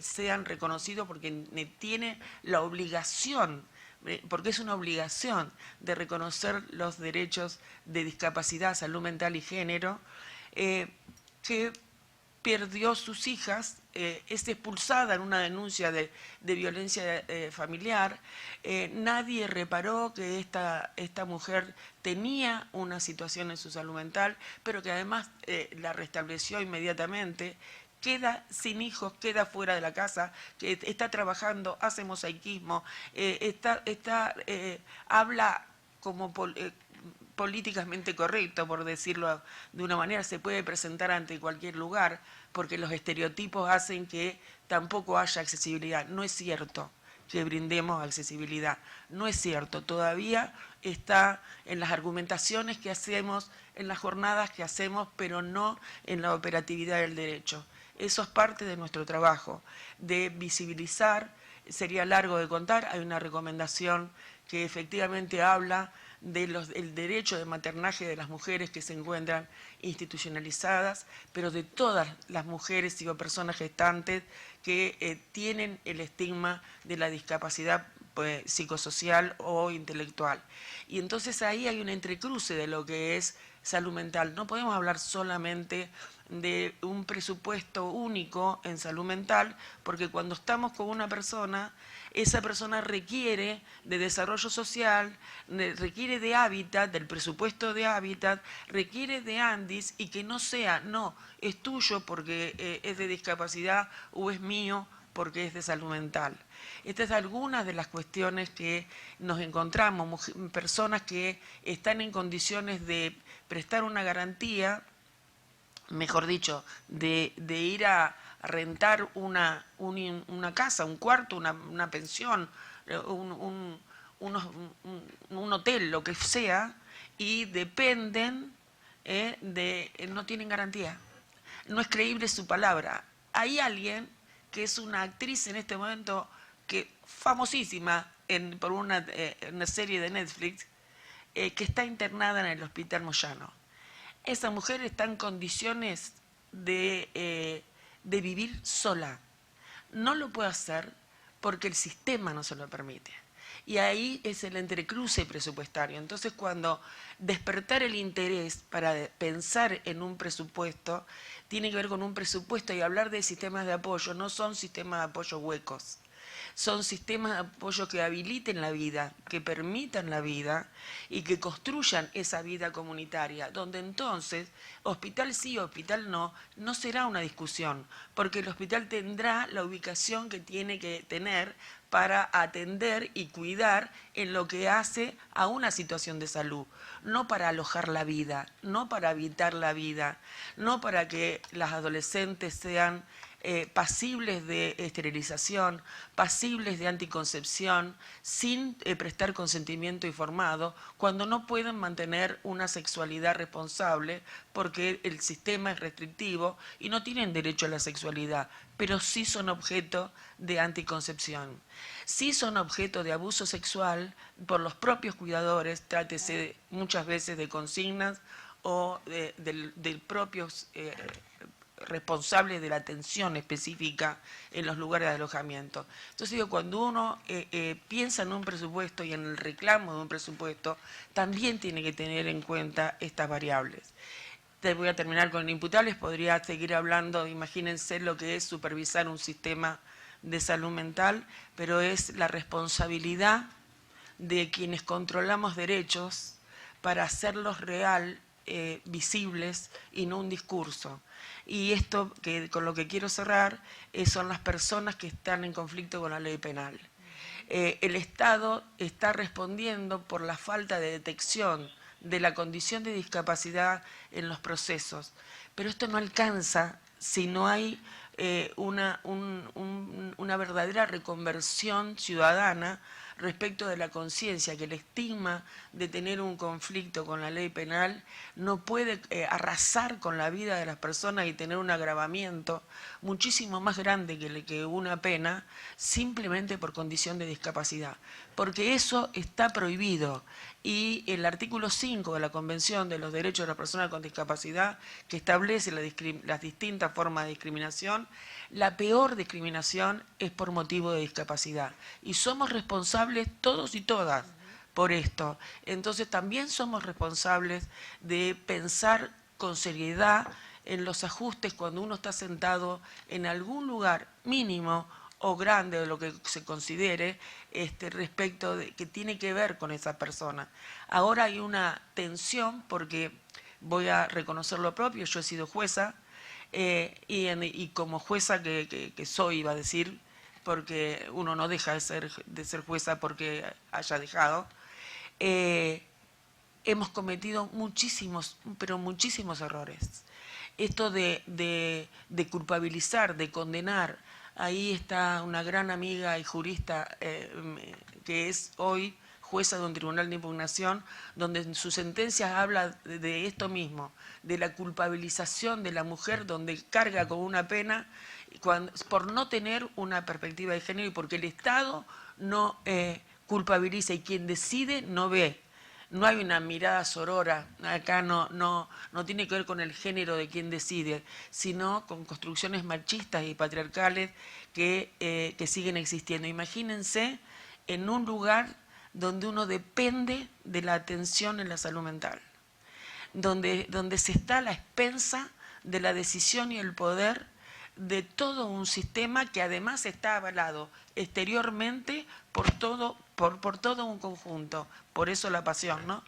sean reconocidos, porque tiene la obligación, porque es una obligación de reconocer los derechos de discapacidad, salud mental y género, que perdió sus hijas, es expulsada en una denuncia de violencia familiar. Nadie reparó que esta mujer tenía una situación en su salud mental, pero que además la restableció inmediatamente. Queda sin hijos, queda fuera de la casa, que está trabajando, hace mosaicismo, habla como políticamente correcto, por decirlo de una manera, se puede presentar ante cualquier lugar, porque los estereotipos hacen que tampoco haya accesibilidad. No es cierto que brindemos accesibilidad, no es cierto, todavía está en las argumentaciones que hacemos, en las jornadas que hacemos, pero no en la operatividad del derecho. Eso es parte de nuestro trabajo, de visibilizar. Sería largo de contar, hay una recomendación que efectivamente habla del derecho de maternaje de las mujeres que se encuentran institucionalizadas, pero de todas las mujeres y personas gestantes que tienen el estigma de la discapacidad psicosocial o intelectual. Y entonces ahí hay un entrecruce de lo que es salud mental. No podemos hablar solamente de un presupuesto único en salud mental, porque cuando estamos con una persona, esa persona requiere de desarrollo social, requiere de hábitat, del presupuesto de hábitat, requiere de ANDIS, y que no sea, no, es tuyo porque es de discapacidad o es mío porque es de salud mental. Estas son algunas de las cuestiones que nos encontramos, personas que están en condiciones de prestar una garantía, mejor dicho, de ir a rentar una casa, un cuarto, una pensión, un hotel, lo que sea, y dependen no tienen garantía. No es creíble su palabra. Hay alguien que es una actriz en este momento famosísima por una serie de Netflix, que está internada en el Hospital Moyano. Esa mujer está en condiciones de vivir sola. No lo puede hacer porque el sistema no se lo permite. Y ahí es el entrecruce presupuestario. Entonces, cuando despertar el interés para pensar en un presupuesto, tiene que ver con un presupuesto, y hablar de sistemas de apoyo, no son sistemas de apoyo huecos. Son sistemas de apoyo que habiliten la vida, que permitan la vida y que construyan esa vida comunitaria, donde entonces, hospital sí, hospital no, no será una discusión, porque el hospital tendrá la ubicación que tiene que tener para atender y cuidar en lo que hace a una situación de salud, no para alojar la vida, no para evitar la vida, no para que las adolescentes sean pasibles de esterilización, pasibles de anticoncepción, sin prestar consentimiento informado, cuando no pueden mantener una sexualidad responsable porque el sistema es restrictivo y no tienen derecho a la sexualidad, pero sí son objeto de anticoncepción. Sí son objeto de abuso sexual por los propios cuidadores, trátese muchas veces de consignas o de propios responsables de la atención específica en los lugares de alojamiento. Entonces digo, cuando uno piensa en un presupuesto y en el reclamo de un presupuesto, también tiene que tener en cuenta estas variables. Voy a terminar con imputables, podría seguir hablando, imagínense lo que es supervisar un sistema de salud mental, pero es la responsabilidad de quienes controlamos derechos para hacerlos real, visibles y no un discurso. Y esto con lo que quiero cerrar son las personas que están en conflicto con la ley penal. El Estado está respondiendo por la falta de detección de la condición de discapacidad en los procesos, pero esto no alcanza si no hay una verdadera reconversión ciudadana respecto de la conciencia, que el estigma de tener un conflicto con la ley penal no puede arrasar con la vida de las personas y tener un agravamiento muchísimo más grande que una pena simplemente por condición de discapacidad, porque eso está prohibido. Y el artículo 5 de la Convención de los Derechos de las Personas con Discapacidad, que establece las distintas formas de discriminación, la peor discriminación es por motivo de discapacidad. Y somos responsables todos y todas por esto. Entonces también somos responsables de pensar con seriedad en los ajustes cuando uno está sentado en algún lugar mínimo o grande de lo que se considere respecto de que tiene que ver con esa persona. Ahora hay una tensión porque voy a reconocer lo propio, yo he sido jueza y como jueza que soy, iba a decir, porque uno no deja de ser jueza porque haya dejado, hemos cometido muchísimos, pero muchísimos errores. Esto de culpabilizar, de condenar. Ahí está una gran amiga y jurista que es hoy jueza de un tribunal de impugnación, donde en sus sentencias habla de esto mismo, de la culpabilización de la mujer, donde carga con una pena por no tener una perspectiva de género y porque el Estado no culpabiliza y quien decide no ve. No hay una mirada sorora, acá no tiene que ver con el género de quien decide, sino con construcciones machistas y patriarcales que siguen existiendo. Imagínense en un lugar donde uno depende de la atención en la salud mental, donde se está a la expensa de la decisión y el poder de todo un sistema que además está avalado exteriormente por todo un conjunto. Por eso la pasión, ¿no?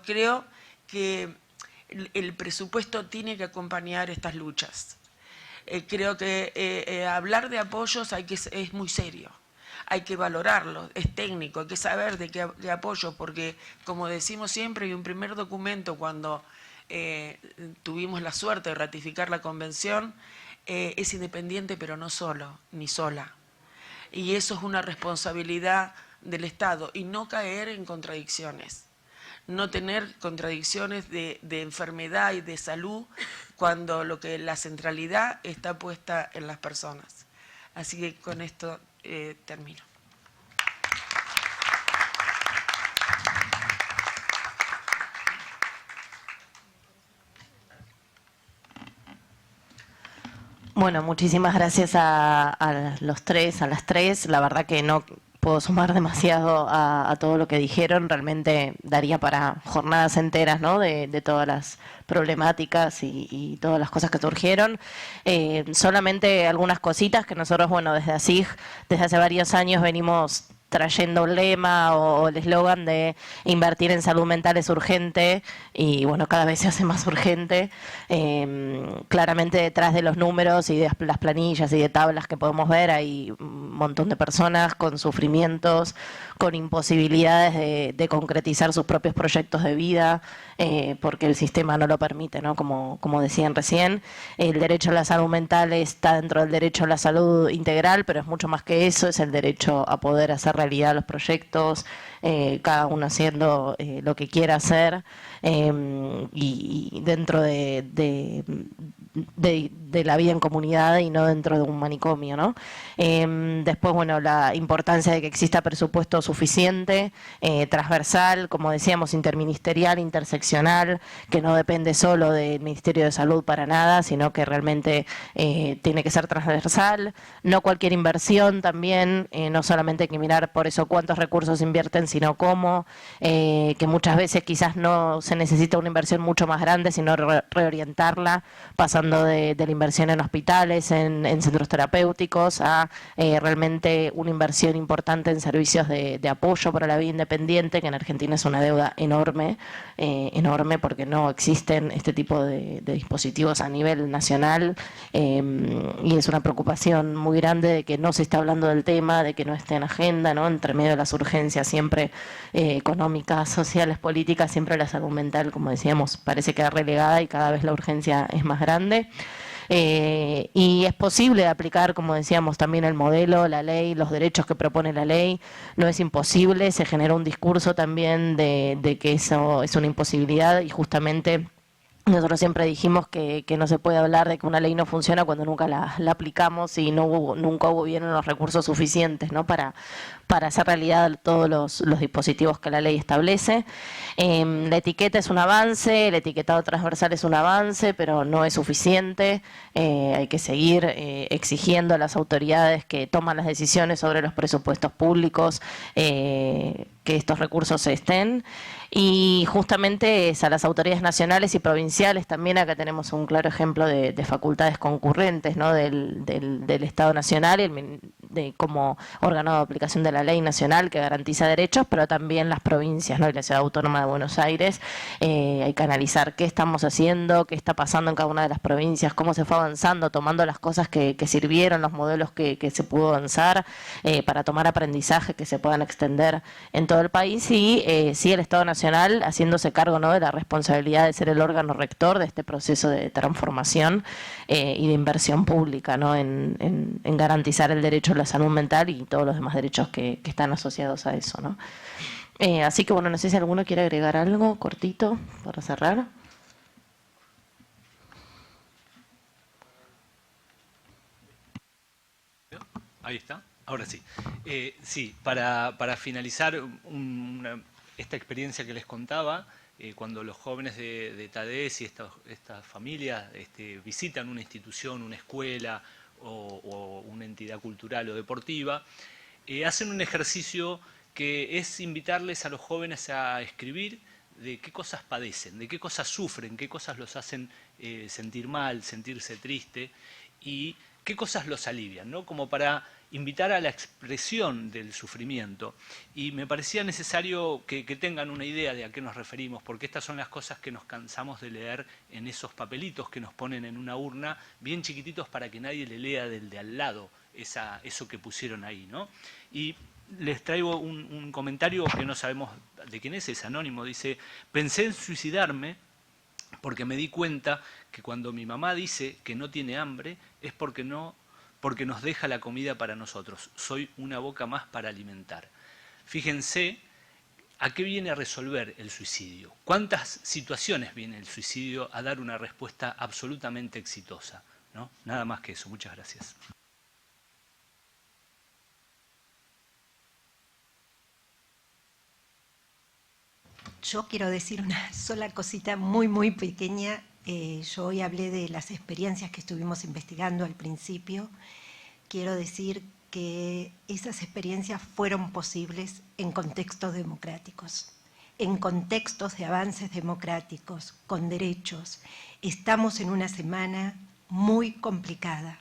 Creo que el presupuesto tiene que acompañar estas luchas. Creo que hablar de apoyos es muy serio. Hay que valorarlo, es técnico, hay que saber de qué apoyo, porque como decimos siempre, hay un primer documento cuando tuvimos la suerte de ratificar la convención, es independiente pero no solo, ni sola. Y eso es una responsabilidad del Estado y no caer en contradicciones, no tener contradicciones de enfermedad y de salud cuando la centralidad está puesta en las personas. Así que con esto termino. Bueno, muchísimas gracias a los tres, a las tres. La verdad que no puedo sumar demasiado a todo lo que dijeron. Realmente daría para jornadas enteras, ¿no? de todas las problemáticas y todas las cosas que surgieron. Solamente algunas cositas que nosotros, bueno, desde ASIG, desde hace varios años venimos trayendo un lema o el eslogan de invertir en salud mental es urgente y bueno, cada vez se hace más urgente. Claramente detrás de los números y de las planillas y de tablas que podemos ver hay un montón de personas con sufrimientos, con imposibilidades de concretizar sus propios proyectos de vida, porque el sistema no lo permite, ¿no? Como decían recién, el derecho a la salud mental está dentro del derecho a la salud integral, pero es mucho más que eso, es el derecho a poder hacer realidad los proyectos, cada uno haciendo lo que quiera hacer, y dentro de la vida en comunidad y no dentro de un manicomio, ¿no? Después, bueno, la importancia de que exista presupuesto suficiente, transversal, como decíamos, interministerial, interseccional, que no depende solo del Ministerio de Salud para nada, sino que realmente tiene que ser transversal. No cualquier inversión también, no solamente hay que mirar por eso cuántos recursos invierten, sino cómo, que muchas veces quizás no se necesita una inversión mucho más grande, sino reorientarla, pasando de la inversión en hospitales, en centros terapéuticos, a realmente una inversión importante en servicios de apoyo para la vida independiente, que en Argentina es una deuda enorme, enorme, porque no existen este tipo de dispositivos a nivel nacional, y es una preocupación muy grande de que no se está hablando del tema, de que no esté en agenda, ¿no? Entre medio de las urgencias siempre económicas, sociales, políticas, siempre la salud mental, como decíamos, parece quedar relegada y cada vez la urgencia es más grande. Y es posible aplicar, como decíamos, también el modelo, la ley, los derechos que propone la ley. No es imposible, se genera un discurso también de que eso es una imposibilidad y justamente nosotros siempre dijimos que no se puede hablar de que una ley no funciona cuando nunca la aplicamos y nunca hubo bien los recursos suficientes, ¿no? para hacer realidad todos los dispositivos que la ley establece. La etiqueta es un avance, el etiquetado transversal es un avance, pero no es suficiente. Hay que seguir exigiendo a las autoridades que toman las decisiones sobre los presupuestos públicos que estos recursos estén. Y justamente es a las autoridades nacionales y provinciales también. Acá tenemos un claro ejemplo de facultades concurrentes, ¿no? del Estado Nacional como órgano de aplicación de la ley nacional que garantiza derechos, pero también las provincias, ¿no? Y la Ciudad Autónoma de Buenos Aires. Hay que analizar qué estamos haciendo, qué está pasando en cada una de las provincias, cómo se fue avanzando, tomando las cosas que sirvieron, los modelos que se pudo avanzar, para tomar aprendizaje que se puedan extender en todo el país, y sí el Estado Nacional haciéndose cargo, ¿no? de la responsabilidad de ser el órgano rector de este proceso de transformación y de inversión pública, ¿no? en garantizar el derecho a la salud mental y todos los demás derechos que están asociados a eso, ¿no? Así que bueno, no sé si alguno quiere agregar algo cortito para cerrar. Ahí está, ahora sí. Sí, para finalizar esta experiencia que les contaba, cuando los jóvenes de TADES y estas familias visitan una institución, una escuela o una entidad cultural o deportiva, hacen un ejercicio que es invitarles a los jóvenes a escribir de qué cosas padecen, de qué cosas sufren, qué cosas los hacen sentir mal, sentirse triste y qué cosas los alivian, ¿no? Como para invitar a la expresión del sufrimiento. Y me parecía necesario que tengan una idea de a qué nos referimos, porque estas son las cosas que nos cansamos de leer en esos papelitos que nos ponen en una urna, bien chiquititos para que nadie le lea del de al lado eso que pusieron ahí, ¿no? Y les traigo un comentario que no sabemos de quién es anónimo. Dice: pensé en suicidarme porque me di cuenta que cuando mi mamá dice que no tiene hambre es porque nos deja la comida para nosotros. Soy una boca más para alimentar. Fíjense a qué viene a resolver el suicidio. ¿Cuántas situaciones viene el suicidio a dar una respuesta absolutamente exitosa, ¿no? Nada más que eso. Muchas gracias. Yo quiero decir una sola cosita muy, muy pequeña. Yo hoy hablé de las experiencias que estuvimos investigando al principio. Quiero decir que esas experiencias fueron posibles en contextos democráticos, en contextos de avances democráticos, con derechos. Estamos en una semana muy complicada.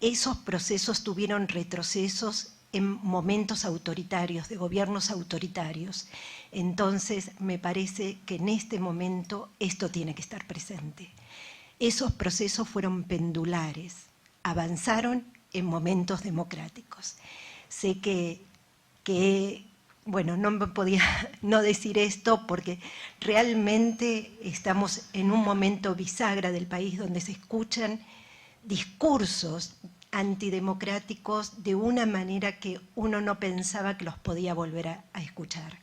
Esos procesos tuvieron retrocesos en momentos autoritarios, de gobiernos autoritarios. Entonces, me parece que en este momento esto tiene que estar presente. Esos procesos fueron pendulares, avanzaron en momentos democráticos. Sé que bueno, no me podía no decir esto porque realmente estamos en un momento bisagra del país donde se escuchan discursos antidemocráticos de una manera que uno no pensaba que los podía volver a escuchar.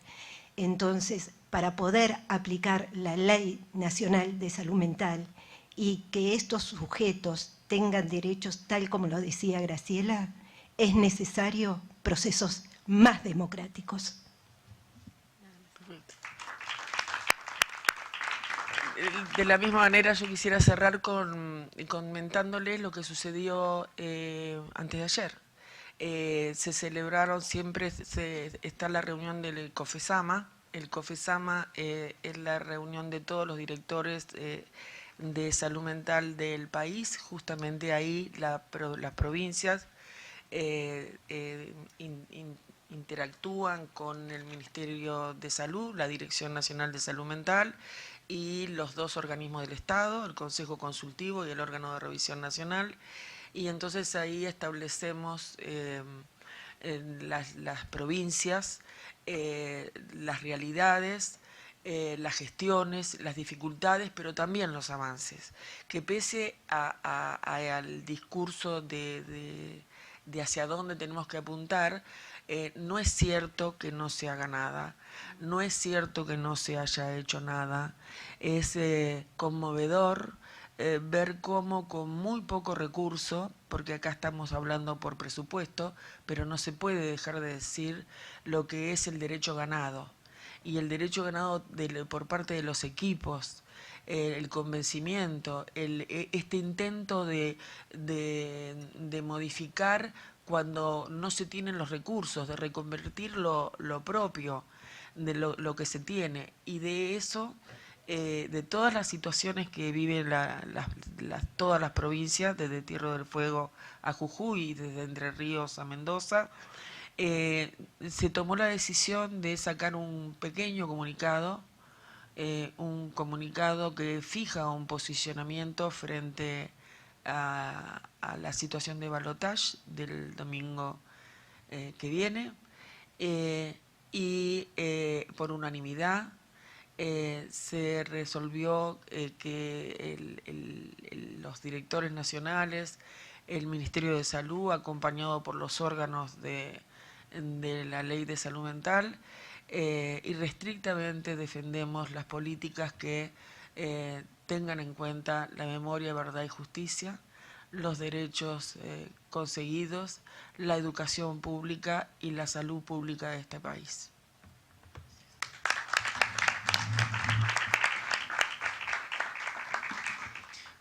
Entonces, para poder aplicar la Ley Nacional de Salud Mental y que estos sujetos tengan derechos tal como lo decía Graciela, es necesario procesos más democráticos. De la misma manera yo quisiera cerrar comentándole lo que sucedió antes de ayer. Se celebraron, siempre está la reunión del COFESAMA. El COFESAMA es la reunión de todos los directores de salud mental del país. Justamente ahí las provincias interactúan con el Ministerio de Salud, la Dirección Nacional de Salud Mental y los dos organismos del Estado, el Consejo Consultivo y el órgano de revisión nacional, y entonces ahí establecemos las provincias, las realidades, las gestiones, las dificultades, pero también los avances, que pese al discurso de hacia dónde tenemos que apuntar, no es cierto que no se haga nada, no es cierto que no se haya hecho nada, es conmovedor ver cómo con muy poco recurso, porque acá estamos hablando por presupuesto, pero no se puede dejar de decir lo que es el derecho ganado, y el derecho ganado por parte de los equipos, el convencimiento, este intento de modificar cuando no se tienen los recursos, de reconvertir lo propio de lo que se tiene, y de eso, de todas las situaciones que viven todas las provincias, desde Tierra del Fuego a Jujuy, desde Entre Ríos a Mendoza, se tomó la decisión de sacar un pequeño comunicado, un comunicado que fija un posicionamiento frente a la situación de balotaje del domingo que viene, y por unanimidad se resolvió que los directores nacionales, el Ministerio de Salud, acompañado por los órganos de la Ley de Salud Mental, irrestrictamente defendemos las políticas que tengan en cuenta la memoria, verdad y justicia, los derechos conseguidos, la educación pública y la salud pública de este país.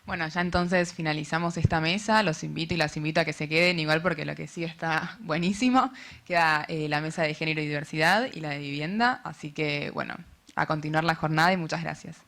Bueno, ya entonces finalizamos esta mesa. Los invito y las invito a que se queden, igual porque lo que sí está buenísimo. Queda la mesa de género y diversidad y la de vivienda. Así que, bueno, a continuar la jornada y muchas gracias.